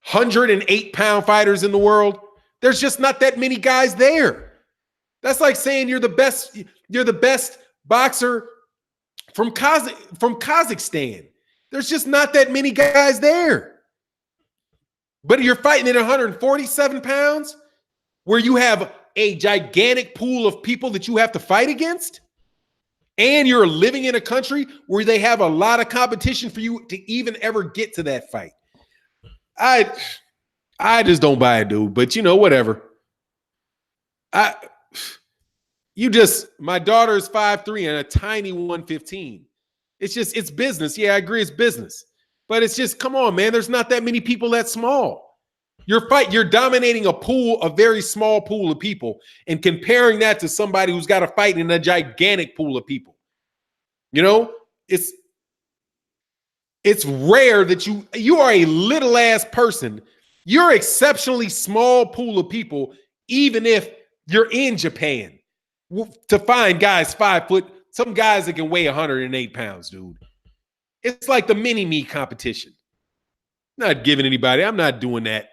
108-pound fighters in the world? There's just not that many guys there. That's like saying you're the best boxer from Kazakhstan. There's just not that many guys there. But you're fighting at 147 pounds where you have a gigantic pool of people that you have to fight against? And you're living in a country where they have a lot of competition for you to even ever get to that fight. I just don't buy it, dude. But whatever. My daughter's 5'3" and a tiny 115. It's business. Yeah, I agree, it's business. But it's just, come on, man. There's not that many people that small. You're dominating a very small pool of people and comparing that to somebody who's got to fight in a gigantic pool of people. It's rare that you are a little ass person. You're exceptionally small pool of people, even if you're in Japan, to find guys 5 foot, some guys that can weigh 108 pounds, dude. It's like the mini-me competition. Not giving anybody, I'm not doing that.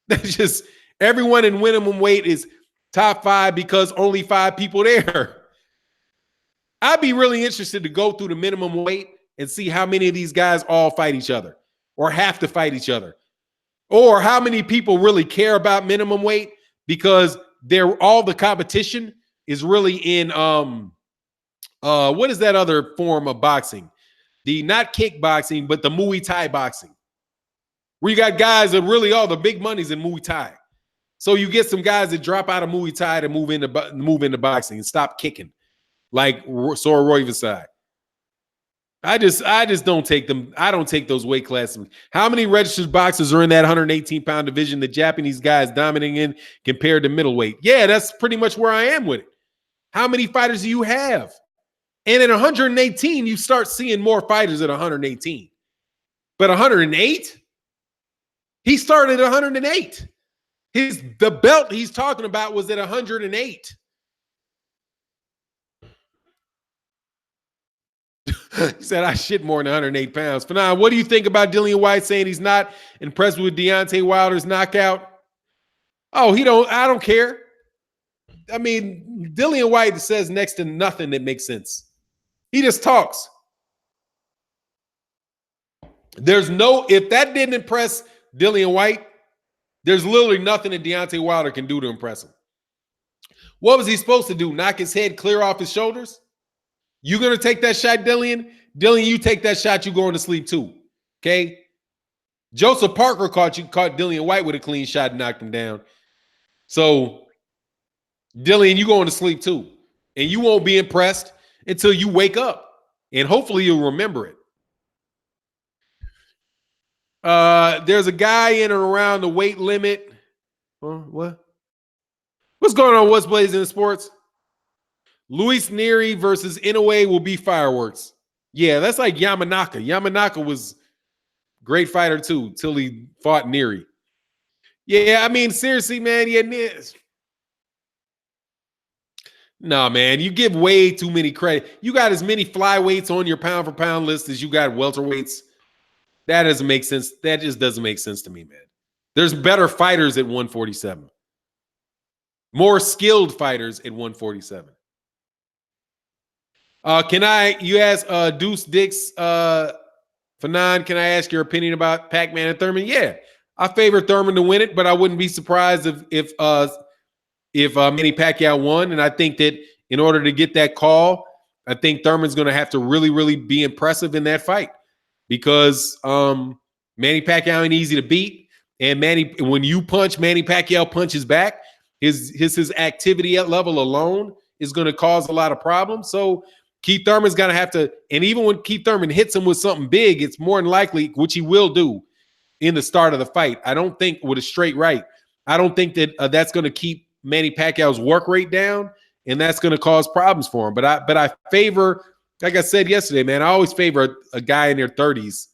That's just everyone in minimum weight is top 5 because only 5 people there. I'd be really interested to go through the minimum weight and see how many of these guys all fight each other or have to fight each other, or how many people really care about minimum weight because all the competition is really in what is that other form of boxing? Not kickboxing, but the Muay Thai boxing, where you got guys that really all the big money's in Muay Thai. So you get some guys that drop out of Muay Thai to move into boxing and stop kicking, like Sora Roivasai. I just don't take them. I don't take those weight classes. How many registered boxers are in that 118-pound division the Japanese guys dominating in compared to middleweight? Yeah, that's pretty much where I am with it. How many fighters do you have? And at 118, you start seeing more fighters at 118. But 108? He started at 108. The belt he's talking about was at 108. He said, I shit more than 108 pounds. Fanon, what do you think about Dillian White saying he's not impressed with Deontay Wilder's knockout? Oh, I don't care. I mean, Dillian White says next to nothing that makes sense. He just talks. If that didn't impress Dillian White, there's literally nothing that Deontay Wilder can do to impress him. What was he supposed to do? Knock his head clear off his shoulders? You going to take that shot, Dillian? Dillian, you take that shot, you going to sleep too. Okay? Joseph Parker caught Dillian White with a clean shot and knocked him down. So, Dillian, you going to sleep too. And you won't be impressed until you wake up. And hopefully you'll remember it. There's a guy in and around the weight limit. What? What's going on? What's blazing in sports? Luis Nery versus Inoue will be fireworks. Yeah, that's like Yamanaka. Yamanaka was a great fighter too, till he fought Nery. Yeah, I mean, seriously, man. Yeah, no, man. You give way too many credit. You got as many flyweights on your pound for pound list as you got welterweights. That doesn't make sense. That just doesn't make sense to me, man. There's better fighters at 147. More skilled fighters at 147. You ask Deuce Dix Fanon, can I ask your opinion about Pac-Man and Thurman? Yeah, I favor Thurman to win it, but I wouldn't be surprised if Manny Pacquiao won. And I think that in order to get that call, I think Thurman's going to have to really, really be impressive in that fight because Manny Pacquiao ain't easy to beat. And when you punch, Manny Pacquiao punches back. His activity at level alone is going to cause a lot of problems. So Keith Thurman's going to have to, and even when Keith Thurman hits him with something big, it's more than likely, which he will do in the start of the fight. I don't think with a straight right. I don't think that that's going to keep Manny Pacquiao's work rate down, and that's going to cause problems for him. But I favor, like I said yesterday, man, I always favor a guy in their 30s,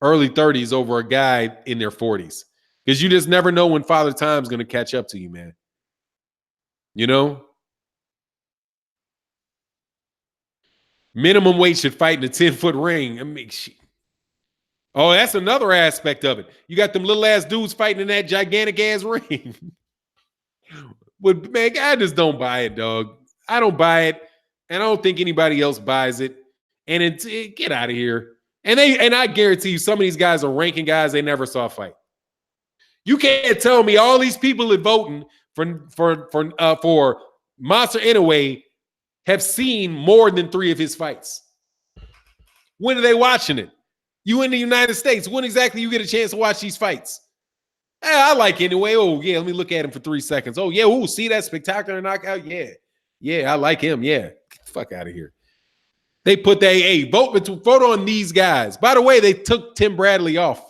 early 30s over a guy in their 40s. Because you just never know when Father Time's going to catch up to you, man. You know? Minimum weight should fight in a 10-foot ring. I mean, oh, that's another aspect of it. You got them little ass dudes fighting in that gigantic ass ring. But man, I just don't buy it, dog. I don't buy it, and I don't think anybody else buys it. And get out of here. And I guarantee you, some of these guys are ranking guys they never saw fight. You can't tell me all these people that voting for Monster Inoue have seen more than 3 of his fights. When are they watching it? You in the United States. When exactly you get a chance to watch these fights? I like Inoue. Oh, yeah, let me look at him for 3 seconds. Oh, yeah, ooh, see that spectacular knockout? Yeah. Yeah, I like him. Yeah. Get the fuck out of here. They put vote on these guys. By the way, they took Tim Bradley off.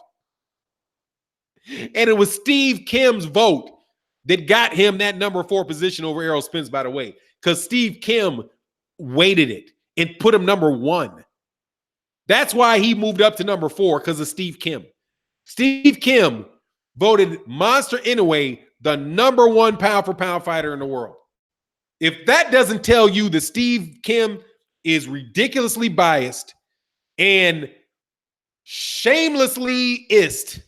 And it was Steve Kim's vote that got him that number 4 position over Errol Spence, by the way, because Steve Kim weighted it and put him number 1. That's why he moved up to number 4, because of Steve Kim. Steve Kim voted Monster Inoue the number 1 pound-for-pound fighter in the world. If that doesn't tell you that Steve Kim is ridiculously biased and shamelessly ist,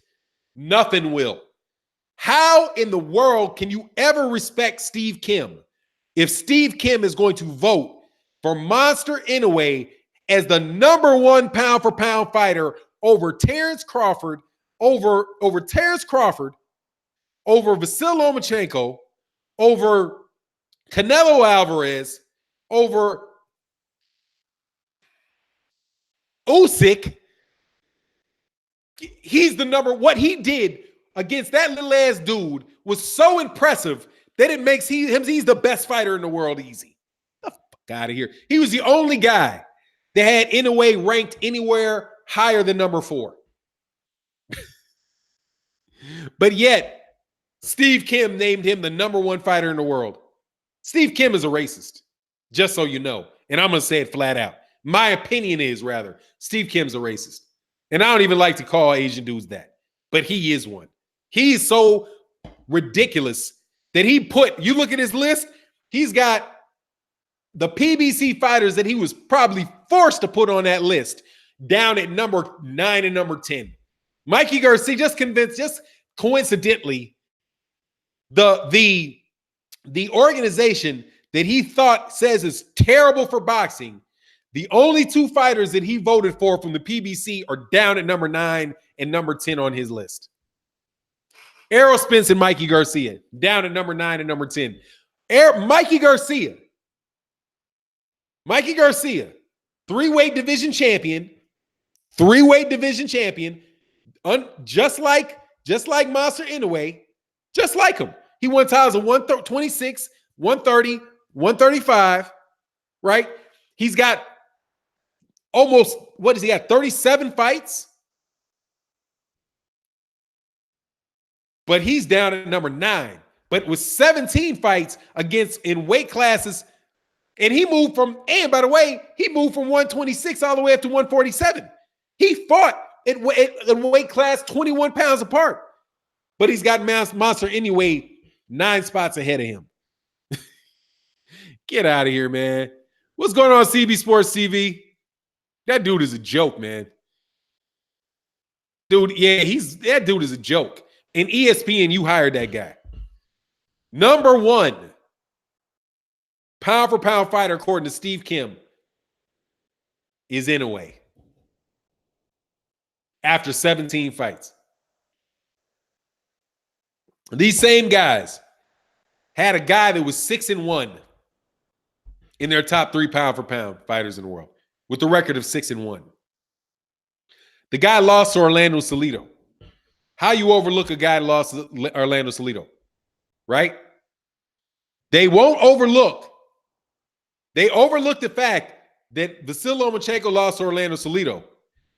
nothing will. How in the world can you ever respect Steve Kim if Steve Kim is going to vote for Monster Inoue as the number 1 pound-for-pound fighter over Terrence Crawford, over Vasyl Lomachenko, over Canelo Álvarez, over Usyk? He's the number. What he did against that little ass dude was so impressive that it makes he's the best fighter in the world easy. The fuck out of here. He was the only guy that had Inoue ranked anywhere higher than number 4. But yet, Steve Kim named him the number 1 fighter in the world. Steve Kim is a racist, just so you know. And I'm going to say it flat out. My opinion is, rather, Steve Kim's a racist. And I don't even like to call Asian dudes that. But he is one. He is so ridiculous that you look at his list, he's got the PBC fighters that he was probably forced to put on that list down at number 9 and number 10. Mikey Garcia, just coincidentally, the organization that he thought says is terrible for boxing, the only 2 fighters that he voted for from the PBC are down at number 9 and number 10 on his list. Errol Spence and Mikey Garcia, down at number 9 and number 10. Mikey Garcia, 3-weight division champion, just like Monster Inoue, just like him. He won titles of 126, 130, 135, right? He's got almost, 37 fights? But he's down at number 9. But with 17 fights in weight classes, and he moved from 126 all the way up to 147. He fought at weight class 21 pounds apart. But he's got Monster Inoue 9 spots ahead of him. Get out of here, man. What's going on, CB Sports TV? That dude is a joke, man. Dude, yeah, that dude is a joke. And ESPN, you hired that guy. Number 1 pound for pound fighter, according to Steve Kim, is Inoue after 17 fights. These same guys had a guy that was 6-1 in their top 3 pound for pound fighters in the world with the record of 6-1. The guy lost to Orlando Salido. How you overlook a guy that lost to Orlando Salido, right? They overlook the fact that Vasyl Lomachenko lost to Orlando Salido,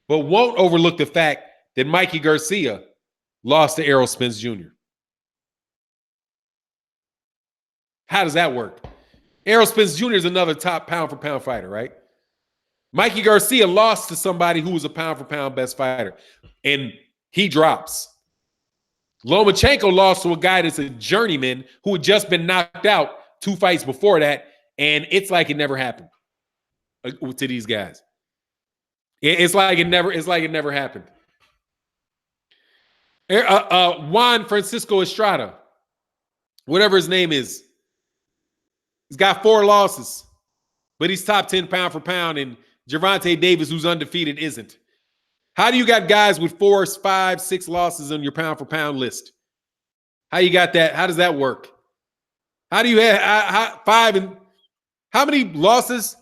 but won't overlook the fact that Mikey Garcia lost to Errol Spence Jr. How does that work? Errol Spence Jr. is another top pound for pound fighter, right? Mikey Garcia lost to somebody who was a pound for pound best fighter, and he drops. Lomachenko lost to a guy that's a journeyman who had just been knocked out 2 fights before that, and it's like it never happened to these guys. It's like it never happened. Juan Francisco Estrada, whatever his name is, he's got 4 losses, but he's top 10 pound for pound, and Gervonta Davis, who's undefeated, isn't. How do you got guys with 4, 5, 6 losses on your pound for pound list? How you got that? How does that work? How do you have 5 and how many losses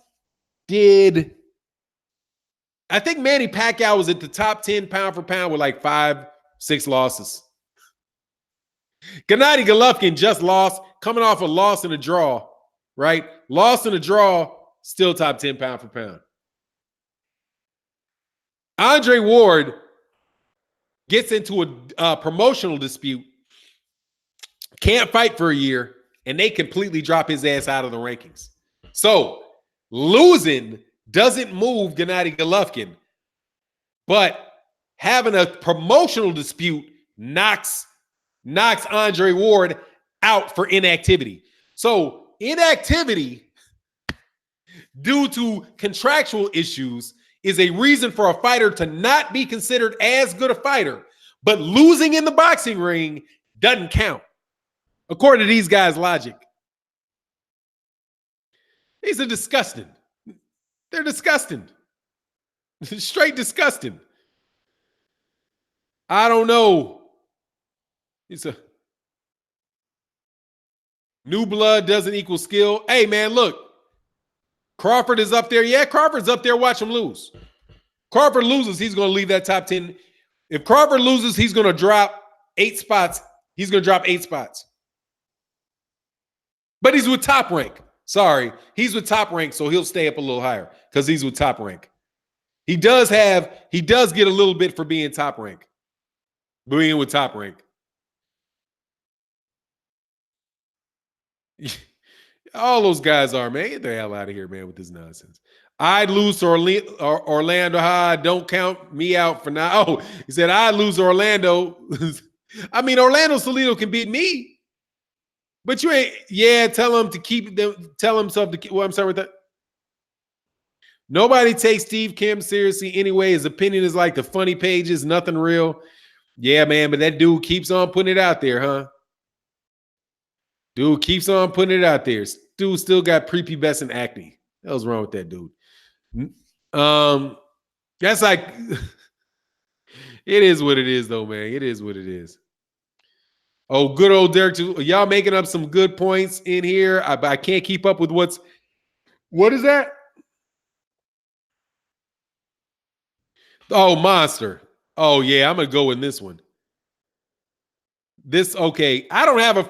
did I think Manny Pacquiao was at the top 10 pound for pound with like 5, 6 losses. Gennady Golovkin just lost, coming off a loss and a draw, right? Loss and a draw, still top 10 pound for pound. Andre Ward gets into a promotional dispute, can't fight for a year, and they completely drop his ass out of the rankings. So losing doesn't move Gennady Golovkin, but having a promotional dispute knocks Andre Ward out for inactivity. So inactivity due to contractual issues is a reason for a fighter to not be considered as good a fighter, but losing in the boxing ring doesn't count, according to these guys' logic. These are disgusting. They're disgusting. Straight disgusting. I don't know. It's a new blood doesn't equal skill. Hey, man, look. Crawford is up there. Yeah, Crawford's up there. Watch him lose. Crawford loses, he's going to leave that top 10. If Crawford loses, he's going to drop 8 spots He's going to drop 8 spots. But he's with Top Rank. Sorry. He's with Top Rank, so he'll stay up a little higher because he's with Top Rank. He does get a little bit for being Top Rank. Being with Top Rank. All those guys are, man. Get the hell out of here, man, with this nonsense. I'd lose to Orlando High. Don't count me out for now. Oh, he said I'd lose to Orlando. I mean, Orlando Salido can beat me. But you ain't, yeah, tell him to keep them, tell himself to keep, well, I'm sorry with that. Nobody takes Steve Kim seriously anyway. His opinion is like the funny pages, nothing real. Yeah, man, but that dude keeps on putting it out there, huh? Dude keeps on putting it out there. Dude still got prepubescent acne. What the hell's wrong with that dude? That's like, it is what it is, though, man. It is what it is. Oh, good old Derek. Y'all making up some good points in here. I can't keep up with what is that? Oh, Monster. Oh, yeah, I'm going to go in this one. Okay.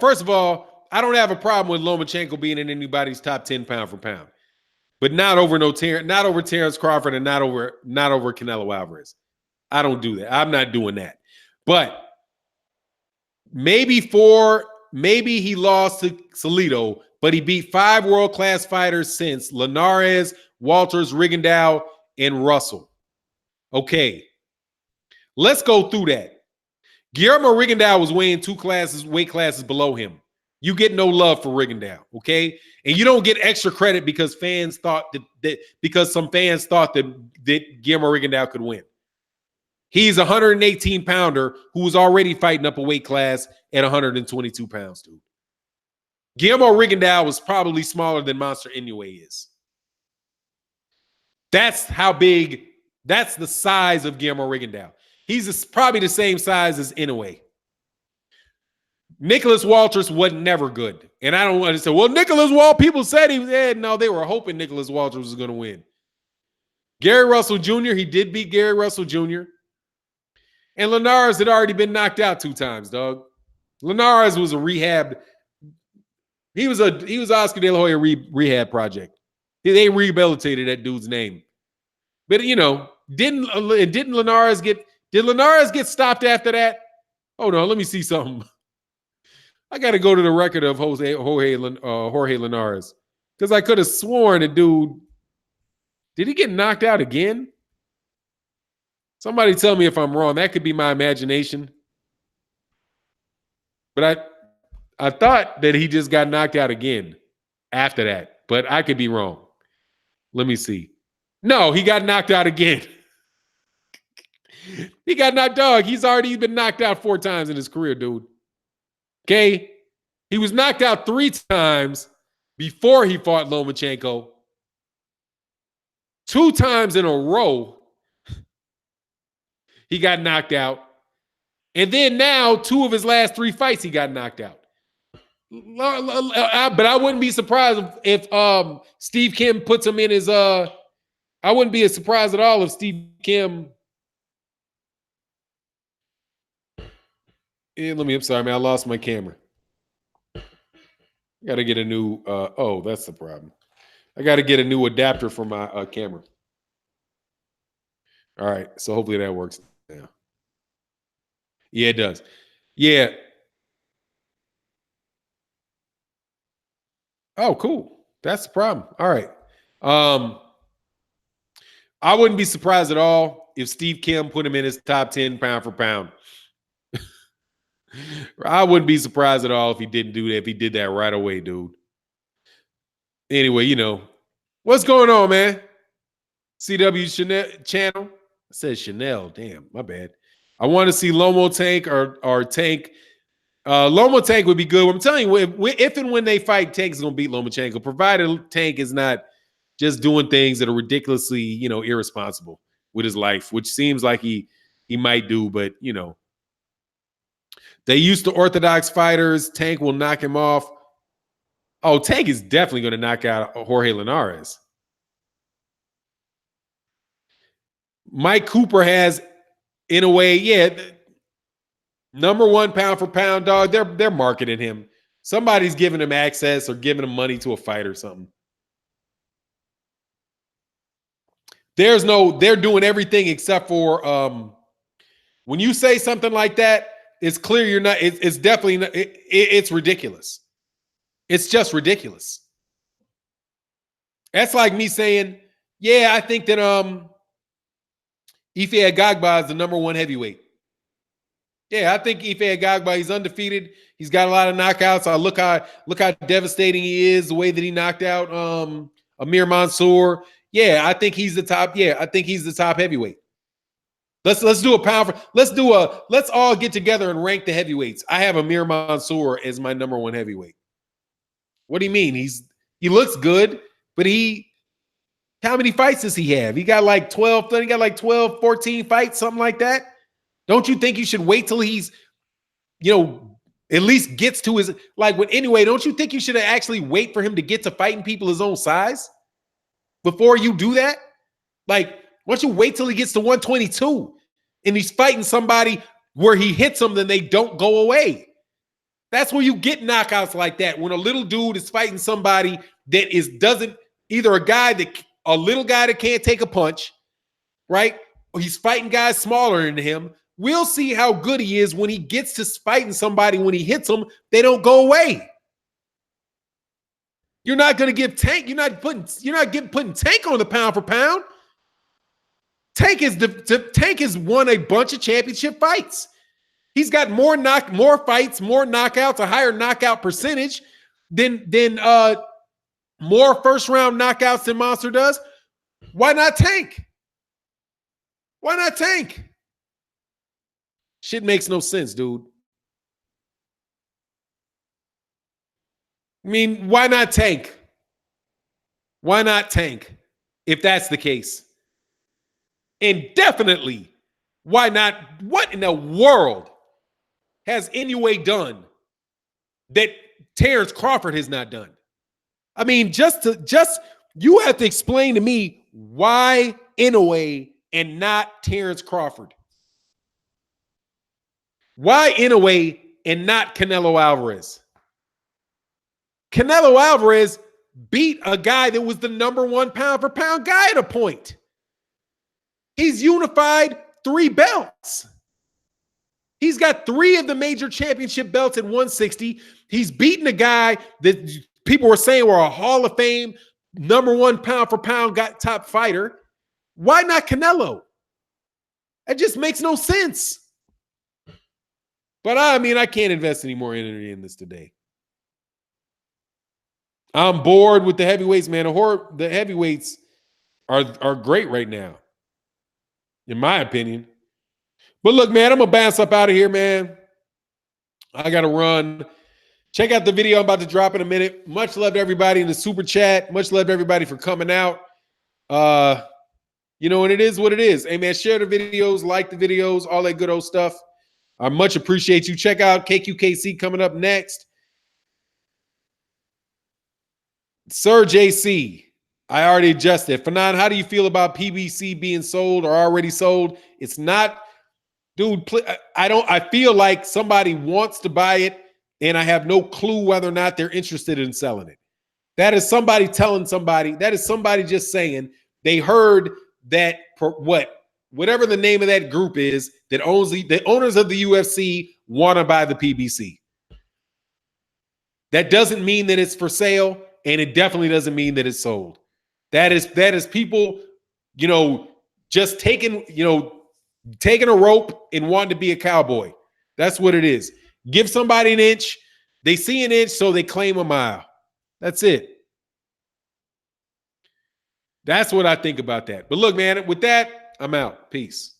First of all, I don't have a problem with Lomachenko being in anybody's top 10 pound for pound. But not over Terrence Crawford and not over Canelo Alvarez. I don't do that. I'm not doing that. But maybe he lost to Salido, but he beat 5 world-class fighters since: Linares, Walters, Rigondeaux, and Russell. Okay. Let's go through that. Guillermo Rigondeaux was weighing 2 weight classes below him. You get no love for Rigondeaux, okay? And you don't get extra credit because fans thought because some fans thought that Guillermo Rigondeaux could win. He's a 118-pounder who was already fighting up a weight class at 122 pounds, dude. Guillermo Rigondeaux was probably smaller than Monster Inoue is. That's how big, that's the size of Guillermo Rigondeaux. He's probably the same size as Inoue. Nicholas Walters was never good. And I don't want to say, well, Nicholas Walters, people said he was dead. No, they were hoping Nicholas Walters was going to win. Gary Russell Jr., he did beat Gary Russell Jr. And Linares had already been knocked out 2 times, dog. Linares was a rehab. He was Oscar De La Hoya rehab project. They rehabilitated that dude's name. But, didn't Linares did Linares get stopped after that? Hold on, let me see something. I got to go to the record of Jorge Linares because I could have sworn the dude, did he get knocked out again? Somebody tell me if I'm wrong. That could be my imagination. But I thought that he just got knocked out again after that, but I could be wrong. Let me see. No, he got knocked out again. He got knocked out. He's already been knocked out 4 times in his career, dude. Okay? He was knocked out 3 times before he fought Lomachenko. 2 times in a row, he got knocked out. And then now, 2 of his last 3 fights, he got knocked out. But I wouldn't be surprised if Steve Kim puts him in his I wouldn't be surprised at all if Steve Kim. I'm sorry, man. I lost my camera. I got to get a new, that's the problem. I got to get a new adapter for my camera. All right. So hopefully that works now. Yeah, it does. Yeah. Oh, cool. That's the problem. All right. I wouldn't be surprised at all if Steve Kim put him in his top 10 pound for pound. I wouldn't be surprised at all if he didn't do that, if he did that right away, dude. Anyway, what's going on, man? CW Chanel channel. I said Chanel. Damn, my bad. I want to see Lomo Tank or Tank. Lomo Tank would be good. I'm telling you, if and when they fight, Tank is going to beat Lomachenko, provided Tank is not just doing things that are ridiculously, irresponsible with his life, which seems like he might do, but, They used to orthodox fighters. Tank will knock him off. Oh, Tank is definitely going to knock out Jorge Linares. Mike Cooper has, in a way, yeah. Number one pound for pound, dog. They're marketing him. Somebody's giving him access or giving him money to a fight or something. They're doing everything except for when you say something like that, it's clear you're not, it's definitely not, it's ridiculous. It's just ridiculous. That's like me saying, yeah, I think that Ife Agagba is the number one heavyweight. Yeah, I think Ife Agagba, he's undefeated. He's got a lot of knockouts. Look how devastating he is, the way that he knocked out Amir Mansour. Yeah, I think he's the top. Yeah, I think he's the top heavyweight. Let's do a pound for, let's all get together and rank the heavyweights. I have Amir Mansour as my number one heavyweight. What do you mean? He looks good, but how many fights does he have? He got like 12, 14 fights, something like that. Don't you think you should wait till he's, at least gets to his, don't you think you should actually wait for him to get to fighting people his own size before you do that? Like, why don't you wait till he gets to 122 and he's fighting somebody where he hits them, then they don't go away. That's where you get knockouts like that. When a little dude is fighting somebody that either a little guy that can't take a punch, right? Or he's fighting guys smaller than him. We'll see how good he is when he gets to fighting somebody. When he hits them, they don't go away. You're not going to give Tank. You're not putting Tank on the pound for pound. Tank has won a bunch of championship fights. He's got more fights, more knockouts, a higher knockout percentage than more first round knockouts than Monster does. Why not Tank? Why not Tank? Shit makes no sense, dude. I mean, why not Tank? Why not Tank if that's the case? And definitely, why not? What in the world has Inoue done that Terrence Crawford has not done? I mean, you have to explain to me why Inoue and not Terrence Crawford. Why Inoue and not Canelo Álvarez? Canelo Álvarez beat a guy that was the number one pound for pound guy at a point. He's unified 3 belts. He's got 3 of the major championship belts at 160. He's beaten a guy that people were saying were a Hall of Fame number one pound for pound top fighter. Why not Canelo? That just makes no sense. But I can't invest any more energy in this today. I'm bored with the heavyweights, man. The heavyweights are great right now, in my opinion. But look, man, I'm going to bounce up out of here, man. I got to run. Check out the video I'm about to drop in a minute. Much love to everybody in the super chat. Much love to everybody for coming out. And it is what it is. Hey, man, share the videos, like the videos, all that good old stuff. I much appreciate you. Check out KQKC coming up next. Sir JC, I already adjusted. Fanon, how do you feel about PBC being sold or already sold? It's not, dude, I feel like somebody wants to buy it and I have no clue whether or not they're interested in selling it. That is somebody telling somebody, that is somebody just saying they heard that whatever the name of that group is that owns the owners of the UFC want to buy the PBC. That doesn't mean that it's for sale, and it definitely doesn't mean that it's sold. That is people, just taking a rope and wanting to be a cowboy. That's what it is. Give somebody an inch, they see an inch, so they claim a mile. That's it. That's what I think about that. But look, man, with that, I'm out. Peace.